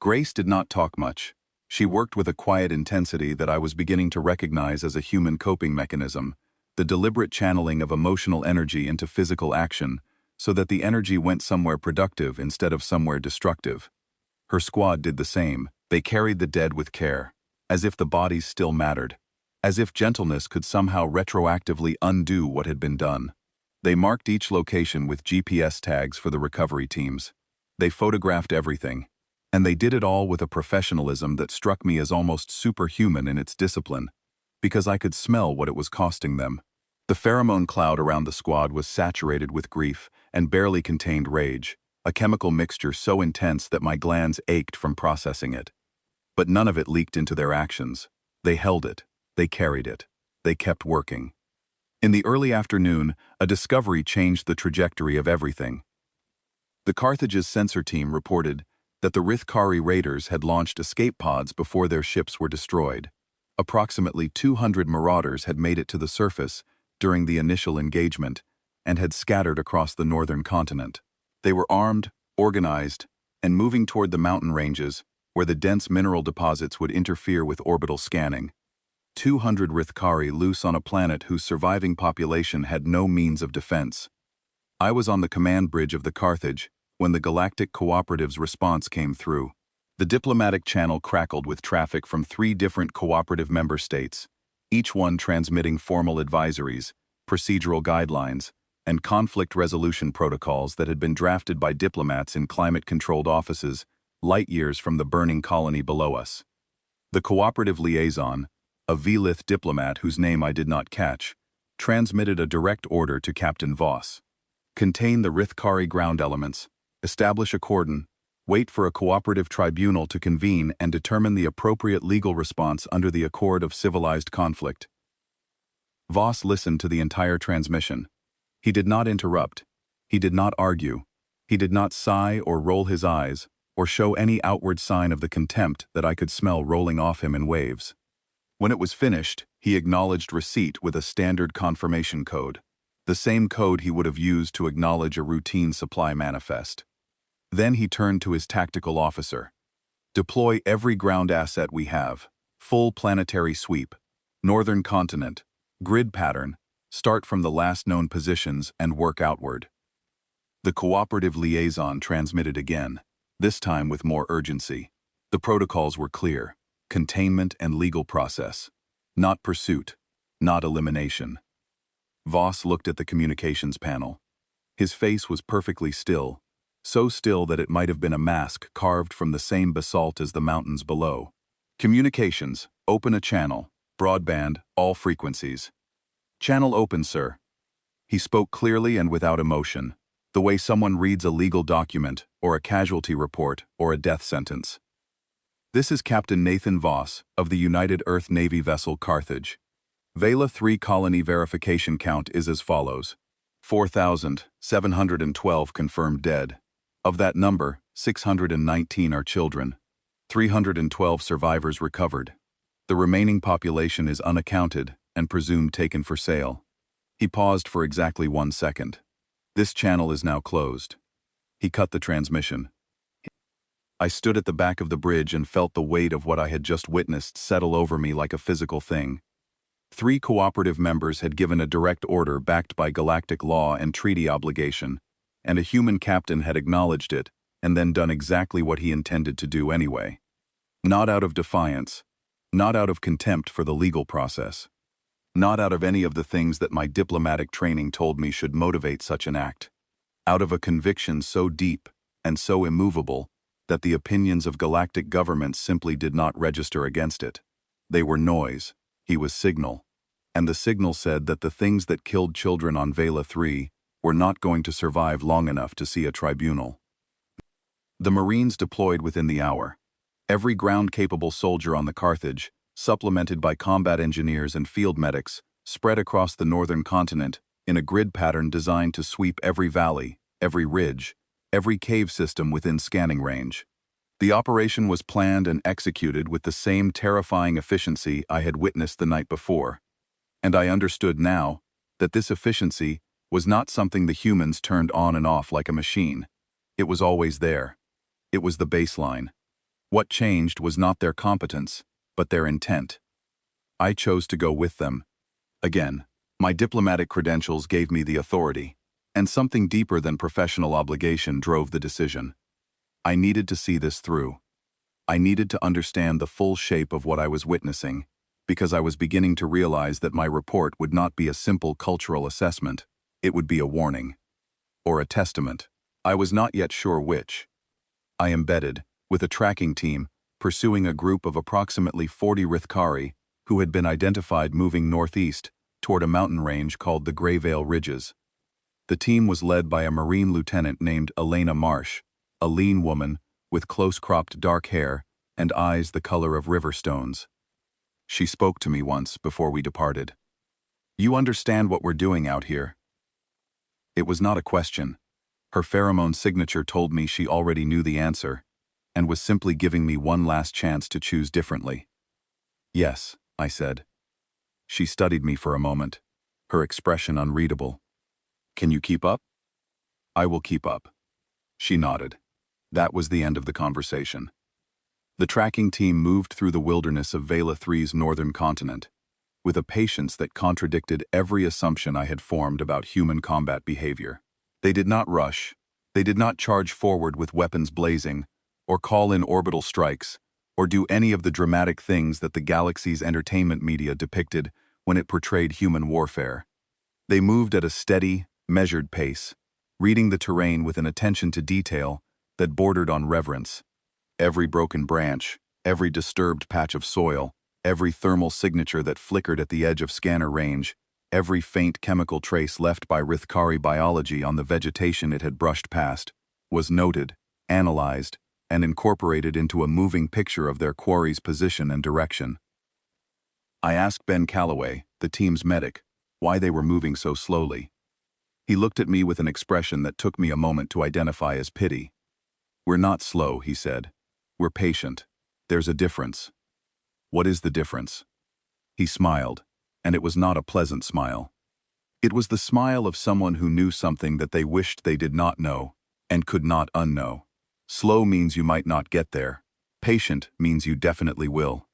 Grace did not talk much. She worked with a quiet intensity that I was beginning to recognize as a human coping mechanism, the deliberate channeling of emotional energy into physical action, so that the energy went somewhere productive instead of somewhere destructive. Her squad did the same. They carried the dead with care, as if the bodies still mattered, as if gentleness could somehow retroactively undo what had been done. They marked each location with GPS tags for the recovery teams. They photographed everything, and they did it all with a professionalism that struck me as almost superhuman in its discipline, because I could smell what it was costing them. The pheromone cloud around the squad was saturated with grief and barely contained rage, a chemical mixture so intense that my glands ached from processing it. But none of it leaked into their actions. They held it. They carried it. They kept working. In the early afternoon, a discovery changed the trajectory of everything. The Carthage's sensor team reported that the Rithkari raiders had launched escape pods before their ships were destroyed. Approximately 200 marauders had made it to the surface during the initial engagement and had scattered across the northern continent. They were armed, organized, and moving toward the mountain ranges where the dense mineral deposits would interfere with orbital scanning. 200 Rithkari loose on a planet whose surviving population had no means of defense. I was on the command bridge of the Carthage when the Galactic Cooperative's response came through. The diplomatic channel crackled with traffic from 3 different cooperative member states, each one transmitting formal advisories, procedural guidelines, and conflict resolution protocols that had been drafted by diplomats in climate-controlled offices light years from the burning colony below us. The cooperative liaison, a Velith diplomat whose name I did not catch, transmitted a direct order to Captain Voss. Contain the Rithkari ground elements, establish a cordon, wait for a cooperative tribunal to convene and determine the appropriate legal response under the Accord of Civilized Conflict. Voss listened to the entire transmission. He did not interrupt. He did not argue. He did not sigh or roll his eyes or show any outward sign of the contempt that I could smell rolling off him in waves. When it was finished, he acknowledged receipt with a standard confirmation code, the same code he would have used to acknowledge a routine supply manifest. Then he turned to his tactical officer. Deploy every ground asset we have. Full planetary sweep. Northern continent. Grid pattern. Start from the last known positions and work outward. The cooperative liaison transmitted again, this time with more urgency. The protocols were clear. Containment and legal process. Not pursuit. Not elimination. Voss looked at the communications panel. His face was perfectly still, so still that it might have been a mask carved from the same basalt as the mountains below. Communications, open a channel, broadband, all frequencies. Channel open, sir. He spoke clearly and without emotion, the way someone reads a legal document, or a casualty report, or a death sentence. This is Captain Nathan Voss of the United Earth Navy vessel Carthage. Vela 3 colony verification count is as follows. 4,712 confirmed dead. Of that number, 619 are children. 312 survivors recovered. The remaining population is unaccounted and presumed taken for sale. He paused for exactly 1 second. This channel is now closed. He cut the transmission. I stood at the back of the bridge and felt the weight of what I had just witnessed settle over me like a physical thing. 3 cooperative members had given a direct order backed by galactic law and treaty obligation, and a human captain had acknowledged it and then done exactly what he intended to do anyway. Not out of defiance, not out of contempt for the legal process, not out of any of the things that my diplomatic training told me should motivate such an act. Out of a conviction so deep and so immovable that the opinions of galactic governments simply did not register against it. They were noise, he was signal, and the signal said that the things that killed children on Vela 3 were not going to survive long enough to see a tribunal. The Marines deployed within the hour. Every ground-capable soldier on the Carthage, supplemented by combat engineers and field medics, spread across the northern continent in a grid pattern designed to sweep every valley, every ridge, every cave system within scanning range. The operation was planned and executed with the same terrifying efficiency I had witnessed the night before, and I understood now that this efficiency was not something the humans turned on and off like a machine. It was always there. It was the baseline. What changed was not their competence, but their intent. I chose to go with them. Again, my diplomatic credentials gave me the authority, and something deeper than professional obligation drove the decision. I needed to see this through. I needed to understand the full shape of what I was witnessing, because I was beginning to realize that my report would not be a simple cultural assessment. It would be a warning. Or a testament. I was not yet sure which. I embedded, with a tracking team, pursuing a group of approximately 40 Rithkari who had been identified moving northeast toward a mountain range called the Greyvale Ridges. The team was led by a Marine lieutenant named Elena Marsh, a lean woman with close-cropped dark hair and eyes the color of river stones. She spoke to me once before we departed. "You understand what we're doing out here?" It was not a question. Her pheromone signature told me she already knew the answer, and was simply giving me one last chance to choose differently. "Yes," I said. She studied me for a moment, her expression unreadable. "Can you keep up?" "I will keep up." She nodded. That was the end of the conversation. The tracking team moved through the wilderness of Vela 3's northern continent, with a patience that contradicted every assumption I had formed about human combat behavior. They did not rush, they did not charge forward with weapons blazing, or call in orbital strikes, or do any of the dramatic things that the galaxy's entertainment media depicted when it portrayed human warfare. They moved at a steady, measured pace, reading the terrain with an attention to detail that bordered on reverence. Every broken branch, every disturbed patch of soil, every thermal signature that flickered at the edge of scanner range, every faint chemical trace left by Rithkari biology on the vegetation it had brushed past, was noted, analyzed, and incorporated into a moving picture of their quarry's position and direction. I asked Ben Calloway, the team's medic, why they were moving so slowly. He looked at me with an expression that took me a moment to identify as pity. "We're not slow," he said. "We're patient. There's a difference." "What is the difference?" He smiled, and it was not a pleasant smile. It was the smile of someone who knew something that they wished they did not know, and could not unknow. Slow means you might not get there. Patient means you definitely will.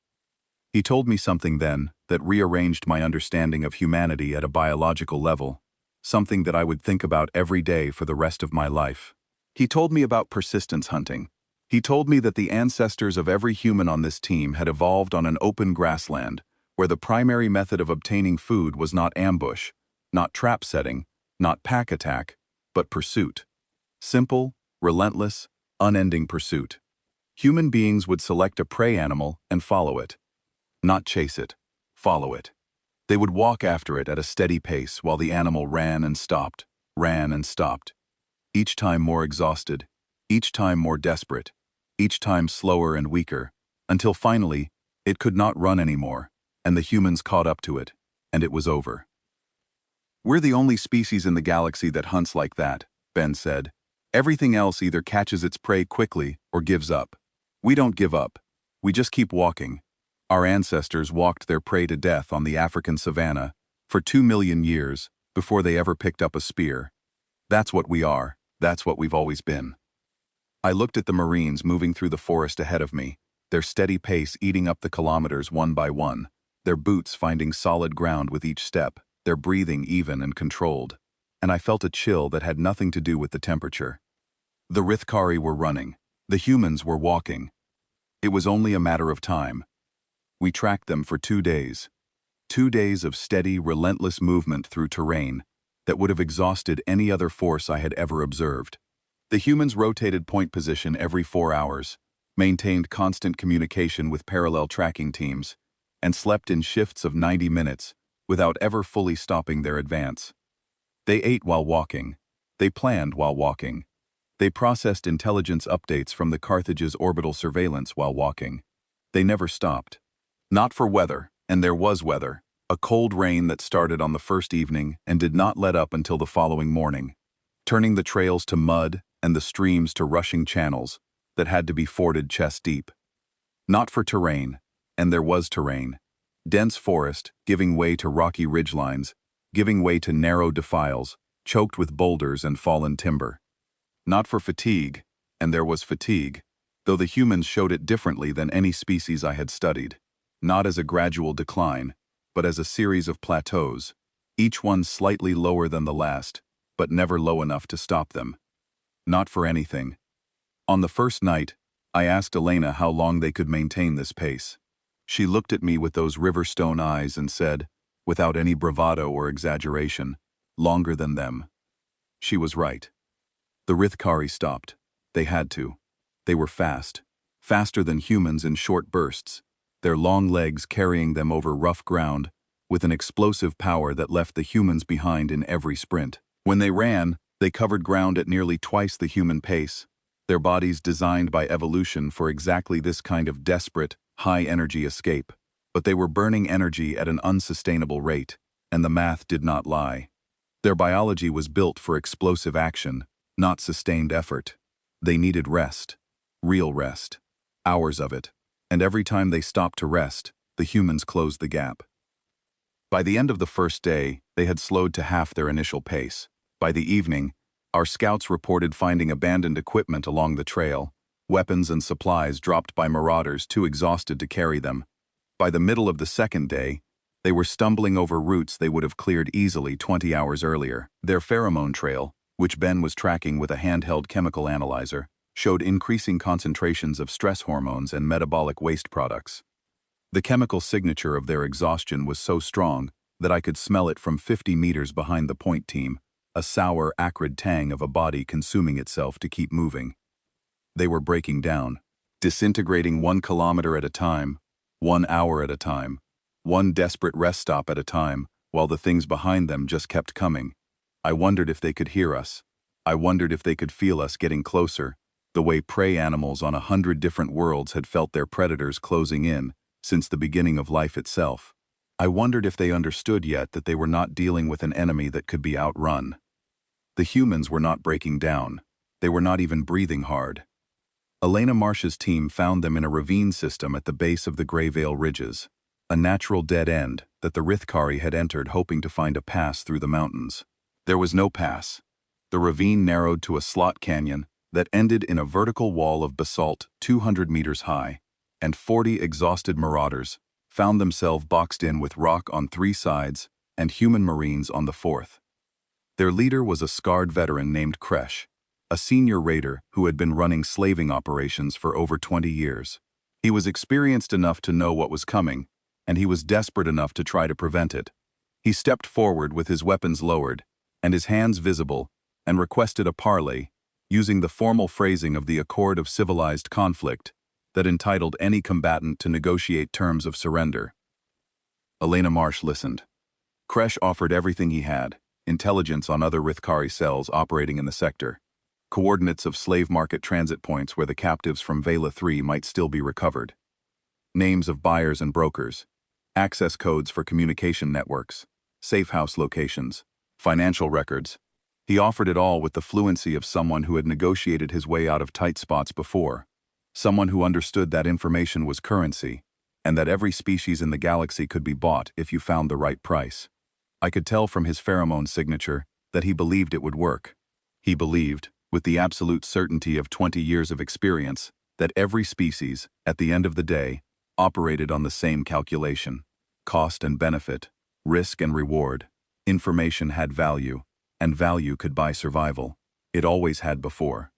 He told me something then that rearranged my understanding of humanity at a biological level, something that I would think about every day for the rest of my life. He told me about persistence hunting. He told me that the ancestors of every human on this team had evolved on an open grassland, where the primary method of obtaining food was not ambush, not trap setting, not pack attack, but pursuit. Simple, relentless, unending pursuit. Human beings would select a prey animal and follow it. Not chase it, follow it. They would walk after it at a steady pace while the animal ran and stopped, each time more exhausted, each time more desperate, each time slower and weaker, until finally it could not run anymore, and the humans caught up to it, and it was over. "We're the only species in the galaxy that hunts like that," Ben said. "Everything else either catches its prey quickly or gives up. We don't give up. We just keep walking. Our ancestors walked their prey to death on the African savanna for 2 million years before they ever picked up a spear. That's what we are. That's what we've always been." I looked at the Marines moving through the forest ahead of me, their steady pace eating up the kilometers one by one, their boots finding solid ground with each step, their breathing even and controlled. and I felt a chill that had nothing to do with the temperature. The Rithkari were running. The humans were walking. It was only a matter of time. We tracked them for 2 days. 2 days of steady, relentless movement through terrain that would have exhausted any other force I had ever observed. The humans rotated point position every 4 hours, maintained constant communication with parallel tracking teams, and slept in shifts of 90 minutes without ever fully stopping their advance. They ate while walking. They planned while walking. They processed intelligence updates from the Carthage's orbital surveillance while walking. They never stopped. Not for weather, and there was weather. A cold rain that started on the first evening and did not let up until the following morning, turning the trails to mud and the streams to rushing channels that had to be forded chest-deep. Not for terrain, and there was terrain. Dense forest, giving way to rocky ridgelines, giving way to narrow defiles, choked with boulders and fallen timber. Not for fatigue, and there was fatigue, though the humans showed it differently than any species I had studied. Not as a gradual decline, but as a series of plateaus, each one slightly lower than the last, but never low enough to stop them. Not for anything. On the first night, I asked Elena how long they could maintain this pace. She looked at me with those river-stone eyes and said, without any bravado or exaggeration, longer than them. She was right. The Rithkari stopped. They had to. They were fast. Faster than humans in short bursts, their long legs carrying them over rough ground, with an explosive power that left the humans behind in every sprint. When they ran, they covered ground at nearly twice the human pace, their bodies designed by evolution for exactly this kind of desperate, high-energy escape. But they were burning energy at an unsustainable rate, and the math did not lie. Their biology was built for explosive action, not sustained effort. They needed rest. Real rest. Hours of it. And every time they stopped to rest, the humans closed the gap. By the end of the first day, they had slowed to half their initial pace. By the evening, our scouts reported finding abandoned equipment along the trail, weapons and supplies dropped by marauders too exhausted to carry them. By the middle of the second day, they were stumbling over routes they would have cleared easily 20 hours earlier. Their pheromone trail, which Ben was tracking with a handheld chemical analyzer, showed increasing concentrations of stress hormones and metabolic waste products. The chemical signature of their exhaustion was so strong that I could smell it from 50 meters behind the point team, a sour, acrid tang of a body consuming itself to keep moving. They were breaking down, disintegrating 1 kilometer at a time, 1 hour at a time, one desperate rest stop at a time, while the things behind them just kept coming. I wondered if they could hear us. I wondered if they could feel us getting closer, the way prey animals on 100 different worlds had felt their predators closing in since the beginning of life itself. I wondered if they understood yet that they were not dealing with an enemy that could be outrun. The humans were not breaking down. They were not even breathing hard. Elena Marsh's team found them in a ravine system at the base of the Greyvale Ridges, a natural dead end that the Rithkari had entered hoping to find a pass through the mountains. There was no pass. The ravine narrowed to a slot canyon that ended in a vertical wall of basalt 200 meters high, and 40 exhausted marauders found themselves boxed in with rock on 3 sides and human marines on the 4th. Their leader was a scarred veteran named Kresh, a senior raider who had been running slaving operations for over 20 years. He was experienced enough to know what was coming, and he was desperate enough to try to prevent it. He stepped forward with his weapons lowered and his hands visible and requested a parley, using the formal phrasing of the Accord of Civilized Conflict that entitled any combatant to negotiate terms of surrender. Elena Marsh listened. Kresh offered everything he had: intelligence on other Rithkari cells operating in the sector, coordinates of slave market transit points where the captives from Vela 3 might still be recovered, names of buyers and brokers, access codes for communication networks, safe house locations, financial records. He offered it all with the fluency of someone who had negotiated his way out of tight spots before, someone who understood that information was currency, and that every species in the galaxy could be bought if you found the right price. I could tell from his pheromone signature that he believed it would work. He believed, with the absolute certainty of 20 years of experience, that every species, at the end of the day, operated on the same calculation: cost and benefit, risk and reward. Information had value, and value could buy survival. It always had before.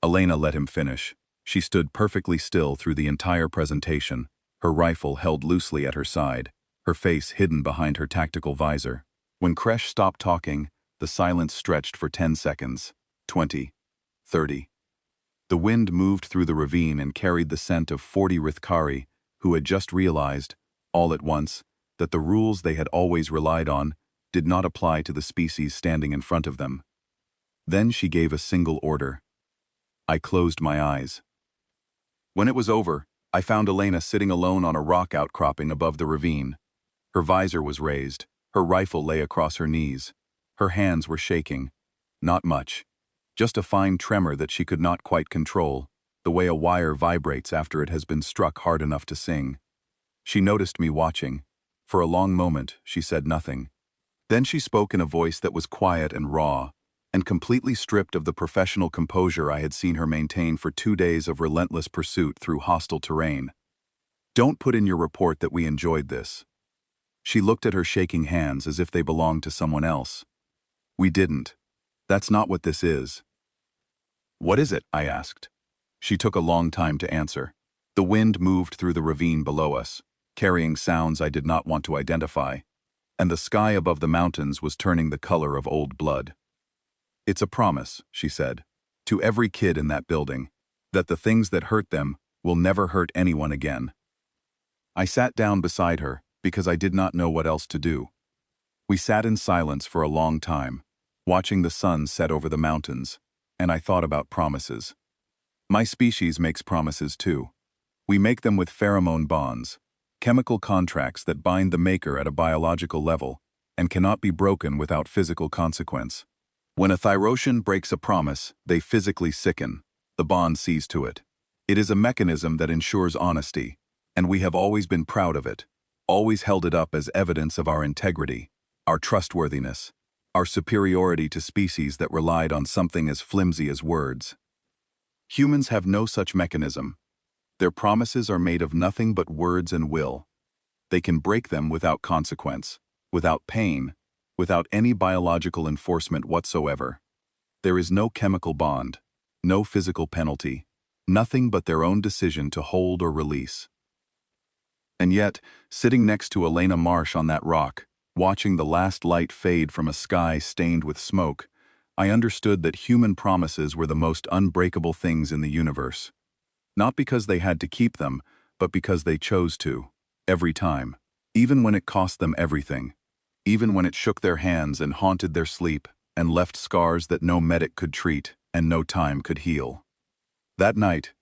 Elena let him finish. She stood perfectly still through the entire presentation, her rifle held loosely at her side, her face hidden behind her tactical visor. When Kresh stopped talking, the silence stretched for 10 seconds, 20, 30. The wind moved through the ravine and carried the scent of 40 Rithkari, who had just realized, all at once, that the rules they had always relied on did not apply to the species standing in front of them. Then she gave a single order. I closed my eyes. When it was over, I found Elena sitting alone on a rock outcropping above the ravine. Her visor was raised, her rifle lay across her knees. Her hands were shaking. Not much. Just a fine tremor that she could not quite control, the way a wire vibrates after it has been struck hard enough to sing. She noticed me watching. For a long moment, she said nothing. Then she spoke in a voice that was quiet and raw, and completely stripped of the professional composure I had seen her maintain for 2 days of relentless pursuit through hostile terrain. Don't put in your report that we enjoyed this. She looked at her shaking hands as if they belonged to someone else. We didn't. That's not what this is. What is it? I asked. She took a long time to answer. The wind moved through the ravine below us, carrying sounds I did not want to identify, and the sky above the mountains was turning the color of old blood. It's a promise, she said, to every kid in that building, that the things that hurt them will never hurt anyone again. I sat down beside her because I did not know what else to do. We sat in silence for a long time, watching the sun set over the mountains, and I thought about promises. My species makes promises too. We make them with pheromone bonds, chemical contracts that bind the maker at a biological level and cannot be broken without physical consequence. When a Thyrosian breaks a promise, they physically sicken. The bond sees to it. It is a mechanism that ensures honesty, and we have always been proud of it, always held it up as evidence of our integrity, our trustworthiness, our superiority to species that relied on something as flimsy as words. Humans have no such mechanism. Their promises are made of nothing but words and will. They can break them without consequence, without pain, without any biological enforcement whatsoever. There is no chemical bond, no physical penalty, nothing but their own decision to hold or release. And yet, sitting next to Elena Marsh on that rock, watching the last light fade from a sky stained with smoke, I understood that human promises were the most unbreakable things in the universe. Not because they had to keep them, but because they chose to, every time, even when it cost them everything. Even when it shook their hands and haunted their sleep and left scars that no medic could treat and no time could heal. That night,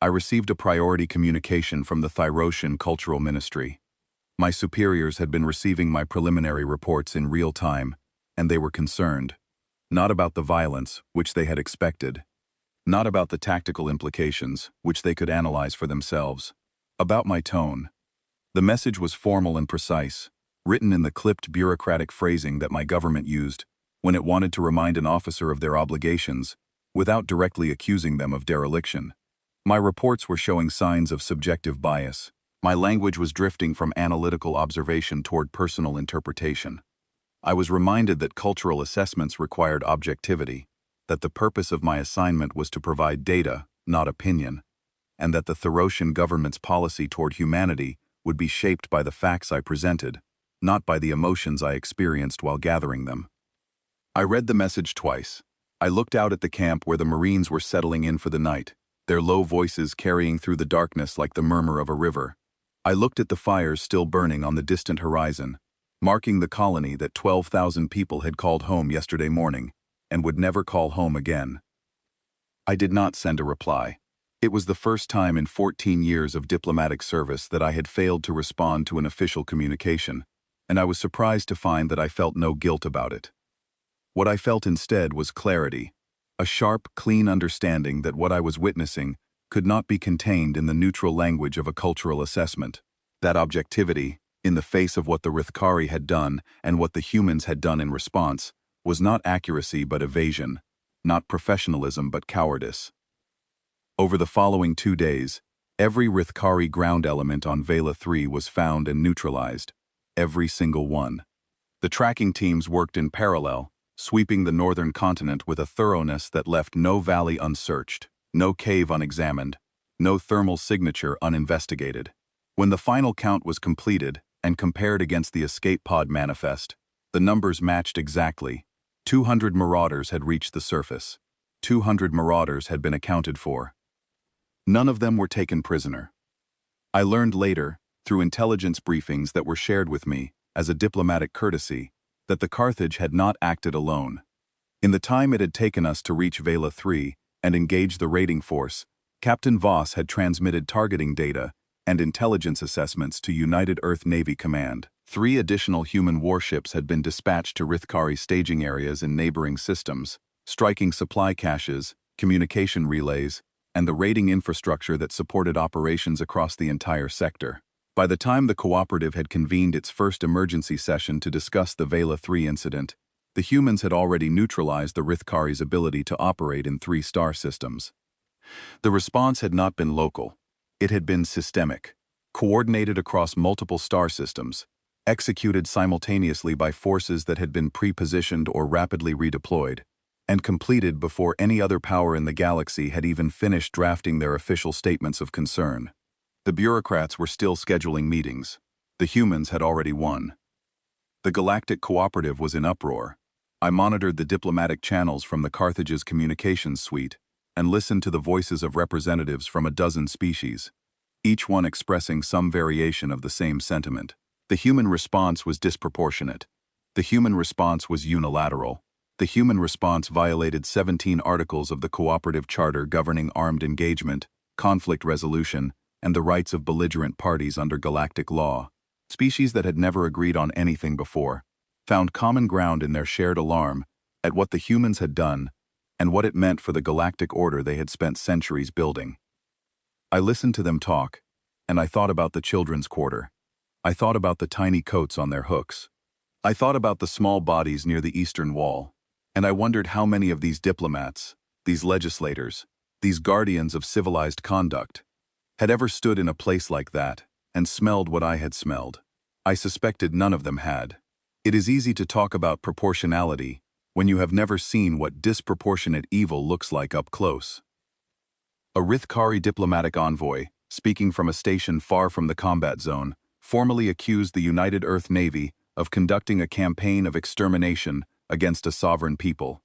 I received a priority communication from the Thyrosian Cultural Ministry. My superiors had been receiving my preliminary reports in real time, and they were concerned. Not about the violence, which they had expected. Not about the tactical implications, which they could analyze for themselves. About my tone. The message was formal and precise, written in the clipped bureaucratic phrasing that my government used when it wanted to remind an officer of their obligations, without directly accusing them of dereliction. My reports were showing signs of subjective bias. My language was drifting from analytical observation toward personal interpretation. I was reminded that cultural assessments required objectivity, that the purpose of my assignment was to provide data, not opinion, and that the Thyrosian government's policy toward humanity would be shaped by the facts I presented, not by the emotions I experienced while gathering them. I read the message twice. I looked out at the camp where the Marines were settling in for the night, their low voices carrying through the darkness like the murmur of a river. I looked at the fires still burning on the distant horizon, marking the colony that 12,000 people had called home yesterday morning and would never call home again. I did not send a reply. It was the first time in 14 years of diplomatic service that I had failed to respond to an official communication, and I was surprised to find that I felt no guilt about it. What I felt instead was clarity, a sharp, clean understanding that what I was witnessing could not be contained in the neutral language of a cultural assessment. That objectivity, in the face of what the Rithkari had done and what the humans had done in response, was not accuracy but evasion, not professionalism but cowardice. Over the following 2 days, every Rithkari ground element on Vela 3 was found and neutralized. Every single one. The tracking teams worked in parallel, sweeping the northern continent with a thoroughness that left no valley unsearched, no cave unexamined, no thermal signature uninvestigated. When the final count was completed and compared against the escape pod manifest, the numbers matched exactly. 200 marauders had reached the surface. 200 marauders had been accounted for. None of them were taken prisoner. I learned later, through intelligence briefings that were shared with me, as a diplomatic courtesy, that the Carthage had not acted alone. In the time it had taken us to reach Vela 3 and engage the raiding force, Captain Voss had transmitted targeting data and intelligence assessments to United Earth Navy Command. 3 additional human warships had been dispatched to Rithkari staging areas in neighboring systems, striking supply caches, communication relays, and the raiding infrastructure that supported operations across the entire sector. By the time the cooperative had convened its first emergency session to discuss the Vela 3 incident, the humans had already neutralized the Rithkari's ability to operate in 3 star systems. The response had not been local. It had been systemic, coordinated across multiple star systems, executed simultaneously by forces that had been pre-positioned or rapidly redeployed, and completed before any other power in the galaxy had even finished drafting their official statements of concern. The bureaucrats were still scheduling meetings. The humans had already won. The Galactic Cooperative was in uproar. I monitored the diplomatic channels from the Carthage's communications suite and listened to the voices of representatives from a dozen species, each one expressing some variation of the same sentiment. The human response was disproportionate. The human response was unilateral. The human response violated 17 articles of the Cooperative Charter governing armed engagement, conflict resolution, and the rights of belligerent parties under galactic law. Species that had never agreed on anything before found common ground in their shared alarm at what the humans had done and what it meant for the galactic order they had spent centuries building. I listened to them talk, and I thought about the children's quarter. I thought about the tiny coats on their hooks. I thought about the small bodies near the eastern wall, and I wondered how many of these diplomats, these legislators, these guardians of civilized conduct, had ever stood in a place like that and smelled what I had smelled. I suspected none of them had. It is easy to talk about proportionality when you have never seen what disproportionate evil looks like up close. A Rithkari diplomatic envoy, speaking from a station far from the combat zone, formally accused the United Earth Navy of conducting a campaign of extermination against a sovereign people.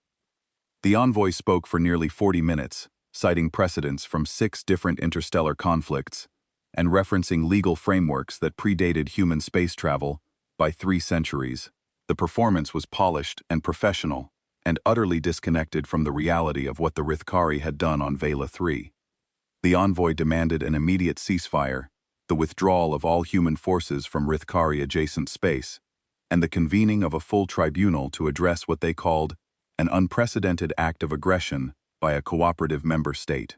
The envoy spoke for nearly 40 minutes, citing precedents from 6 different interstellar conflicts and referencing legal frameworks that predated human space travel by 3 centuries. The performance was polished and professional, and utterly disconnected from the reality of what the Rithkari had done on Vela 3. The envoy demanded an immediate ceasefire, the withdrawal of all human forces from Rithkari-adjacent space, and the convening of a full tribunal to address what they called an unprecedented act of aggression by a cooperative member state.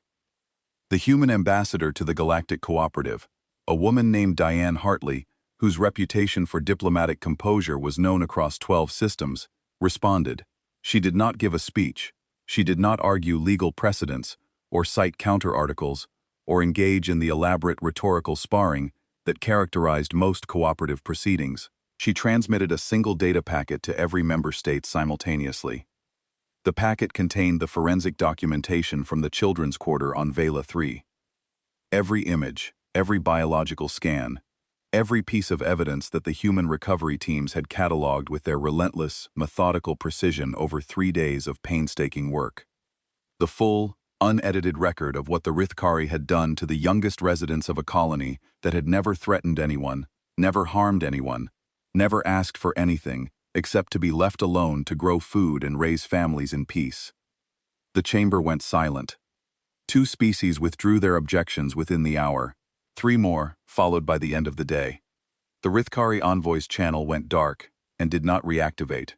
The human ambassador to the Galactic Cooperative, a woman named Diane Hartley, whose reputation for diplomatic composure was known across 12 systems, responded. She did not give a speech. She did not argue legal precedents, or cite counter-articles, or engage in the elaborate rhetorical sparring that characterized most cooperative proceedings. She transmitted a single data packet to every member state simultaneously. The packet contained the forensic documentation from the children's quarter on Vela 3. Every image, every biological scan, every piece of evidence that the human recovery teams had cataloged with their relentless, methodical precision over 3 days of painstaking work. The full, unedited record of what the Rithkari had done to the youngest residents of a colony that had never threatened anyone, never harmed anyone, never asked for anything except to be left alone to grow food and raise families in peace. The chamber went silent. 2 species withdrew their objections within the hour. 3 more, followed by the end of the day. The Rithkari envoy's channel went dark and did not reactivate.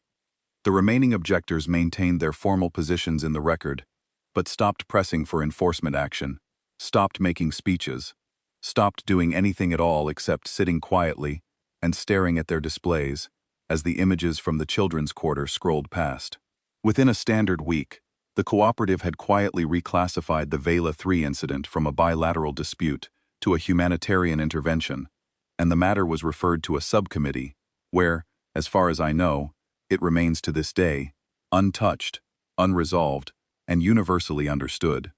The remaining objectors maintained their formal positions in the record, but stopped pressing for enforcement action, stopped making speeches, stopped doing anything at all except sitting quietly and staring at their displays as the images from the children's quarter scrolled past. Within a standard week, the cooperative had quietly reclassified the Vela 3 incident from a bilateral dispute to a humanitarian intervention, and the matter was referred to a subcommittee where, as far as I know, it remains to this day, untouched, unresolved, and universally understood.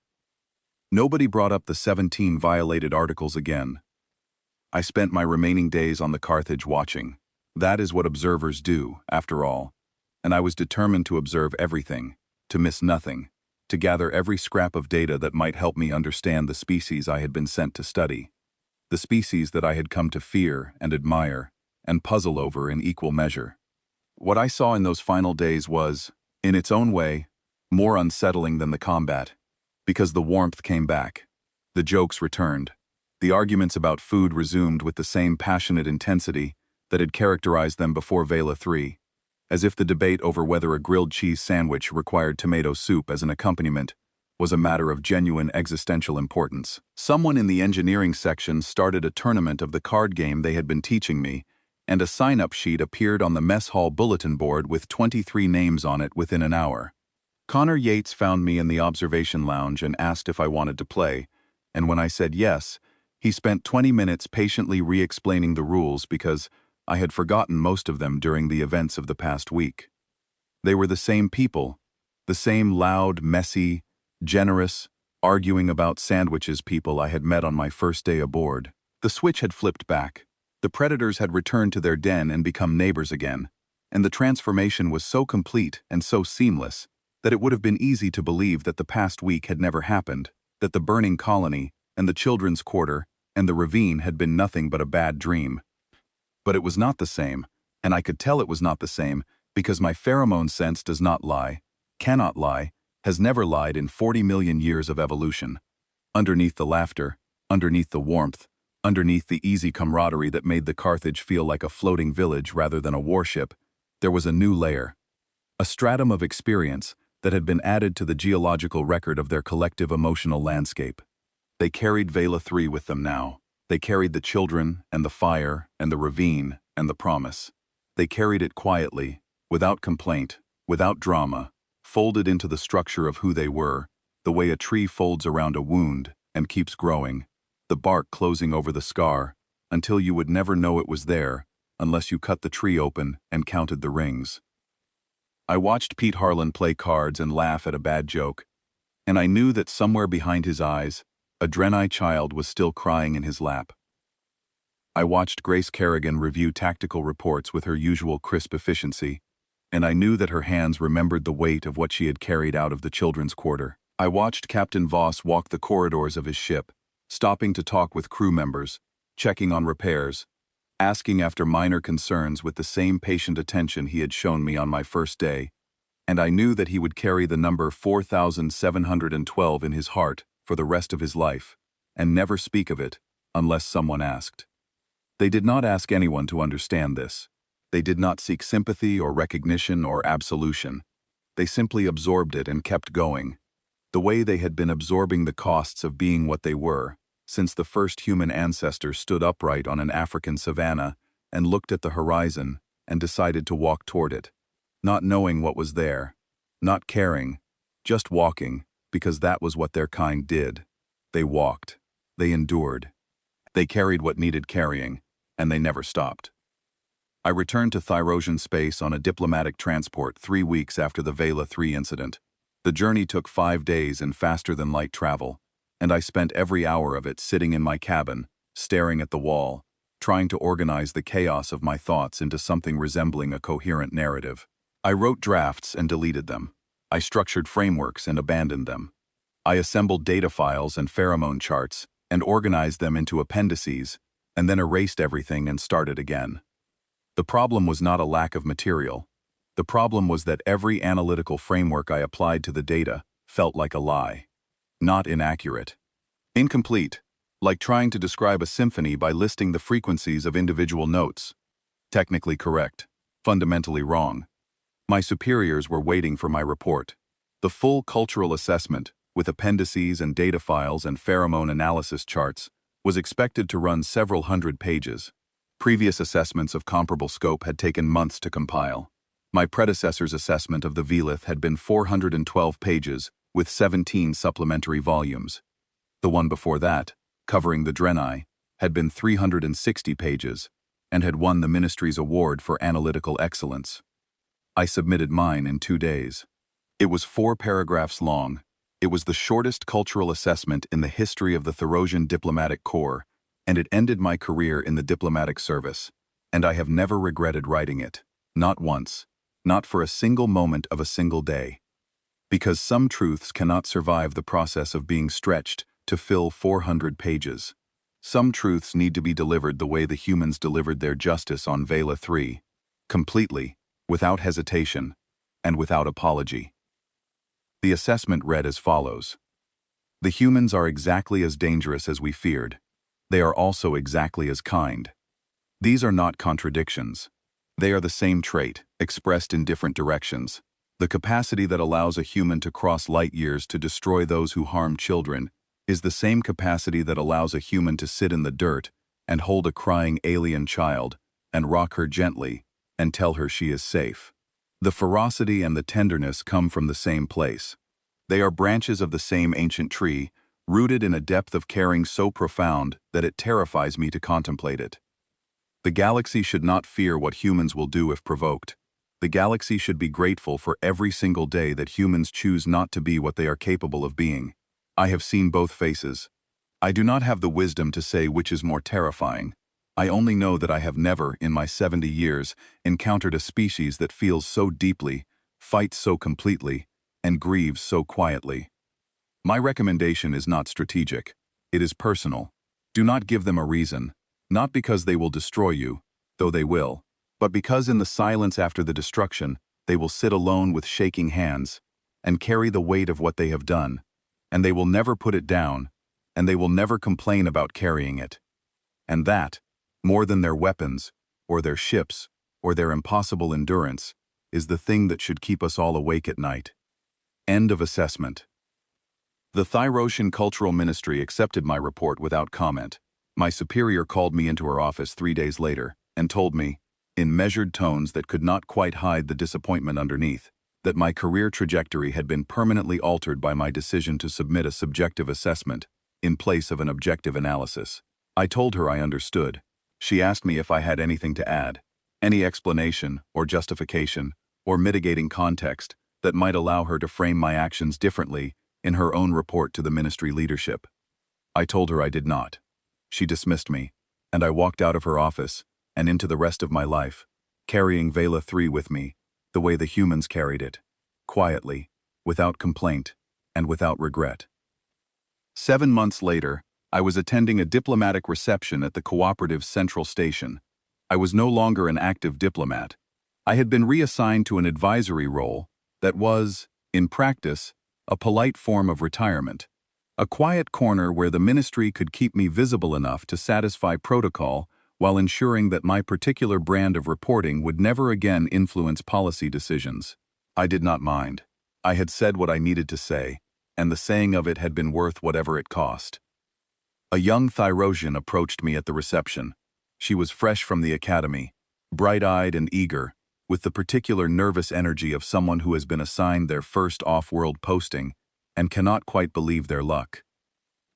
Nobody brought up the 17 violated articles again. I spent my remaining days on the Carthage watching. That is what observers do, after all. And I was determined to observe everything, to miss nothing, to gather every scrap of data that might help me understand the species I had been sent to study. The species that I had come to fear and admire, and puzzle over in equal measure. What I saw in those final days was, in its own way, more unsettling than the combat, because the warmth came back. The jokes returned. The arguments about food resumed with the same passionate intensity that had characterized them before Vela 3, as if the debate over whether a grilled cheese sandwich required tomato soup as an accompaniment was a matter of genuine existential importance. Someone in the engineering section started a tournament of the card game they had been teaching me, and a sign-up sheet appeared on the mess hall bulletin board with 23 names on it within an hour. Connor Yates found me in the observation lounge and asked if I wanted to play, and when I said yes, he spent 20 minutes patiently re-explaining the rules because I had forgotten most of them during the events of the past week. They were the same people, the same loud, messy, generous, arguing about sandwiches people I had met on my first day aboard. The switch had flipped back. The predators had returned to their den and become neighbors again, and the transformation was so complete and so seamless that it would have been easy to believe that the past week had never happened, that the burning colony and the children's quarter and the ravine had been nothing but a bad dream. But it was not the same, and I could tell it was not the same because my pheromone sense does not lie, cannot lie, has never lied in 40 million years of evolution. Underneath the laughter, underneath the warmth, underneath the easy camaraderie that made the Carthage feel like a floating village rather than a warship, there was a new layer, a stratum of experience that had been added to the geological record of their collective emotional landscape. They carried Vela 3 with them now. They carried the children and the fire and the ravine and the promise. They carried it quietly, without complaint, without drama, folded into the structure of who they were, the way a tree folds around a wound and keeps growing, the bark closing over the scar, until you would never know it was there unless you cut the tree open and counted the rings. I watched Pete Harlan play cards and laugh at a bad joke, and I knew that somewhere behind his eyes, a Drenai child was still crying in his lap. I watched Grace Kerrigan review tactical reports with her usual crisp efficiency, and I knew that her hands remembered the weight of what she had carried out of the children's quarter. I watched Captain Voss walk the corridors of his ship, stopping to talk with crew members, checking on repairs, asking after minor concerns with the same patient attention he had shown me on my first day, and I knew that he would carry the number 4712 in his heart for the rest of his life, and never speak of it unless someone asked. They did not ask anyone to understand this. They did not seek sympathy or recognition or absolution. They simply absorbed it and kept going, the way they had been absorbing the costs of being what they were, since the first human ancestor stood upright on an African savanna and looked at the horizon and decided to walk toward it, not knowing what was there, not caring, just walking, because that was what their kind did. They walked. They endured. They carried what needed carrying, and they never stopped. I returned to Thyrosian space on a diplomatic transport 3 weeks after the Vela 3 incident. The journey took 5 days in faster-than-light travel, and I spent every hour of it sitting in my cabin, staring at the wall, trying to organize the chaos of my thoughts into something resembling a coherent narrative. I wrote drafts and deleted them. I structured frameworks and abandoned them. I assembled data files and pheromone charts and organized them into appendices, and then erased everything and started again. The problem was not a lack of material. The problem was that every analytical framework I applied to the data felt like a lie. Not inaccurate. Incomplete, like trying to describe a symphony by listing the frequencies of individual notes. Technically correct, fundamentally wrong. My superiors were waiting for my report. The full cultural assessment, with appendices and data files and pheromone analysis charts, was expected to run several hundred pages. Previous assessments of comparable scope had taken months to compile. My predecessor's assessment of the Velith had been 412 pages, with 17 supplementary volumes. The one before that, covering the Drenai, had been 360 pages, and had won the Ministry's award for analytical excellence. I submitted mine in 2 days. It was 4 paragraphs long. It was the shortest cultural assessment in the history of the Therosian Diplomatic Corps, and it ended my career in the diplomatic service. And I have never regretted writing it. Not once. Not for a single moment of a single day. Because some truths cannot survive the process of being stretched to fill 400 pages. Some truths need to be delivered the way the humans delivered their justice on Vela 3. Completely, without hesitation, and without apology. The assessment read as follows. The humans are exactly as dangerous as we feared. They are also exactly as kind. These are not contradictions. They are the same trait, expressed in different directions. The capacity that allows a human to cross light years to destroy those who harm children is the same capacity that allows a human to sit in the dirt and hold a crying alien child and rock her gently and tell her she is safe. The ferocity and the tenderness come from the same place. They are branches of the same ancient tree, rooted in a depth of caring so profound that it terrifies me to contemplate it. The galaxy should not fear what humans will do if provoked. The galaxy should be grateful for every single day that humans choose not to be what they are capable of being. I have seen both faces. I do not have the wisdom to say which is more terrifying. I only know that I have never, in my 70 years, encountered a species that feels so deeply, fights so completely, and grieves so quietly. My recommendation is not strategic. It is personal. Do not give them a reason. Not because they will destroy you, though they will, but because in the silence after the destruction, they will sit alone with shaking hands and carry the weight of what they have done, and they will never put it down, and they will never complain about carrying it. And that, more than their weapons, or their ships, or their impossible endurance, is the thing that should keep us all awake at night. End of assessment. The Therosian Cultural Ministry accepted my report without comment. My superior called me into her office 3 days later and told me, in measured tones that could not quite hide the disappointment underneath, that my career trajectory had been permanently altered by my decision to submit a subjective assessment in place of an objective analysis. I told her I understood. She asked me if I had anything to add, any explanation or justification or mitigating context that might allow her to frame my actions differently in her own report to the ministry leadership. I told her I did not. She dismissed me, and I walked out of her office and into the rest of my life, carrying Vela 3 with me, the way the humans carried it, quietly, without complaint, and without regret. 7 months later, I was attending a diplomatic reception at the Cooperative's Central Station. I was no longer an active diplomat. I had been reassigned to an advisory role that was, in practice, a polite form of retirement. A quiet corner where the ministry could keep me visible enough to satisfy protocol while ensuring that my particular brand of reporting would never again influence policy decisions. I did not mind. I had said what I needed to say, and the saying of it had been worth whatever it cost. A young Therosian approached me at the reception. She was fresh from the academy, bright-eyed and eager, with the particular nervous energy of someone who has been assigned their first off-world posting and cannot quite believe their luck.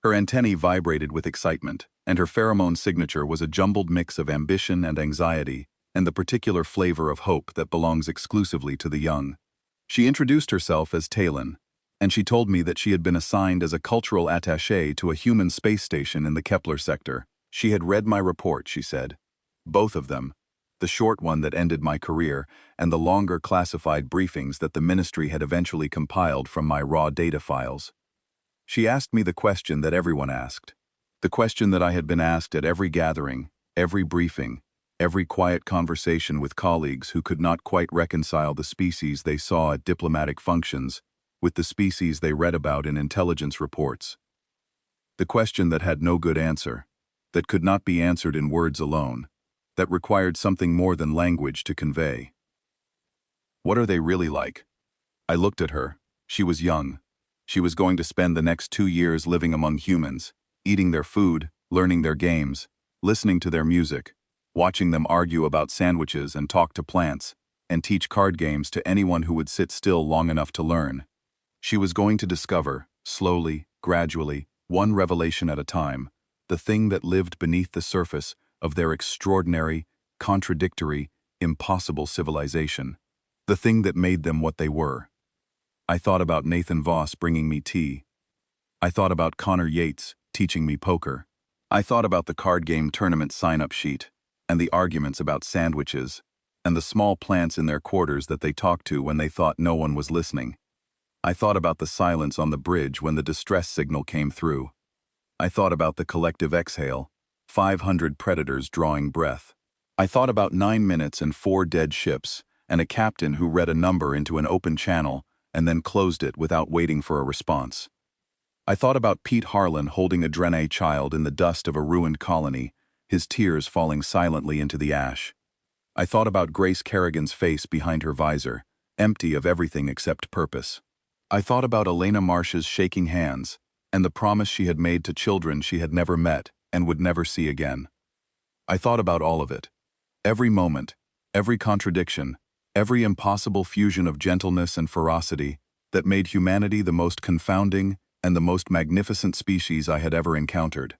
Her antennae vibrated with excitement, and her pheromone signature was a jumbled mix of ambition and anxiety, and the particular flavor of hope that belongs exclusively to the young. She introduced herself as Talon, and she told me that she had been assigned as a cultural attaché to a human space station in the Kepler sector. She had read my report, she said. Both of them, the short one that ended my career, and the longer classified briefings that the ministry had eventually compiled from my raw data files. She asked me the question that everyone asked, the question that I had been asked at every gathering, every briefing, every quiet conversation with colleagues who could not quite reconcile the species they saw at diplomatic functions with the species they read about in intelligence reports. The question that had no good answer, that could not be answered in words alone, that required something more than language to convey. What are they really like? I looked at her. She was young. She was going to spend the next 2 years living among humans, eating their food, learning their games, listening to their music, watching them argue about sandwiches and talk to plants, and teach card games to anyone who would sit still long enough to learn. She was going to discover, slowly, gradually, one revelation at a time, the thing that lived beneath the surface of their extraordinary, contradictory, impossible civilization. the thing that made them what they were. I thought about Nathan Voss bringing me tea. I thought about Connor Yates teaching me poker. I thought about the card game tournament sign-up sheet, and the arguments about sandwiches, and the small plants in their quarters that they talked to when they thought no one was listening. I thought about the silence on the bridge when the distress signal came through. I thought about the collective exhale, 500 predators drawing breath. I thought about 9 minutes and 4 dead ships, and a captain who read a number into an open channel and then closed it without waiting for a response. I thought about Pete Harlan holding a Drene child in the dust of a ruined colony, his tears falling silently into the ash. I thought about Grace Kerrigan's face behind her visor, empty of everything except purpose. I thought about Elena Marsh's shaking hands, and the promise she had made to children she had never met and would never see again. I thought about all of it. Every moment, every contradiction, every impossible fusion of gentleness and ferocity that made humanity the most confounding and the most magnificent species I had ever encountered.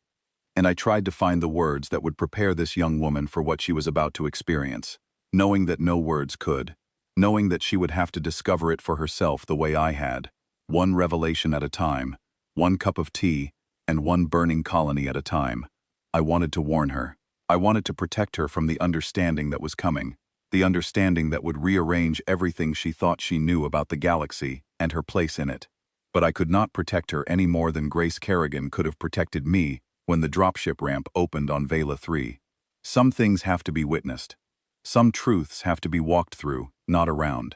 And I tried to find the words that would prepare this young woman for what she was about to experience, knowing that no words could, knowing that she would have to discover it for herself the way I had, one revelation at a time, one cup of tea, and one burning colony at a time. I wanted to warn her. I wanted to protect her from the understanding that was coming, the understanding that would rearrange everything she thought she knew about the galaxy and her place in it. But I could not protect her any more than Grace Kerrigan could have protected me when the dropship ramp opened on Vela 3. Some things have to be witnessed. Some truths have to be walked through, not around.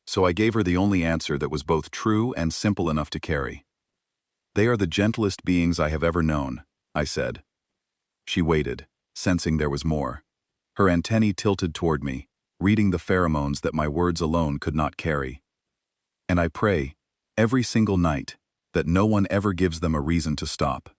So I gave her the only answer that was both true and simple enough to carry. "They are the gentlest beings I have ever known," I said. She waited, sensing there was more. Her antennae tilted toward me, reading the pheromones that my words alone could not carry. "And I pray, every single night, that no one ever gives them a reason to stop."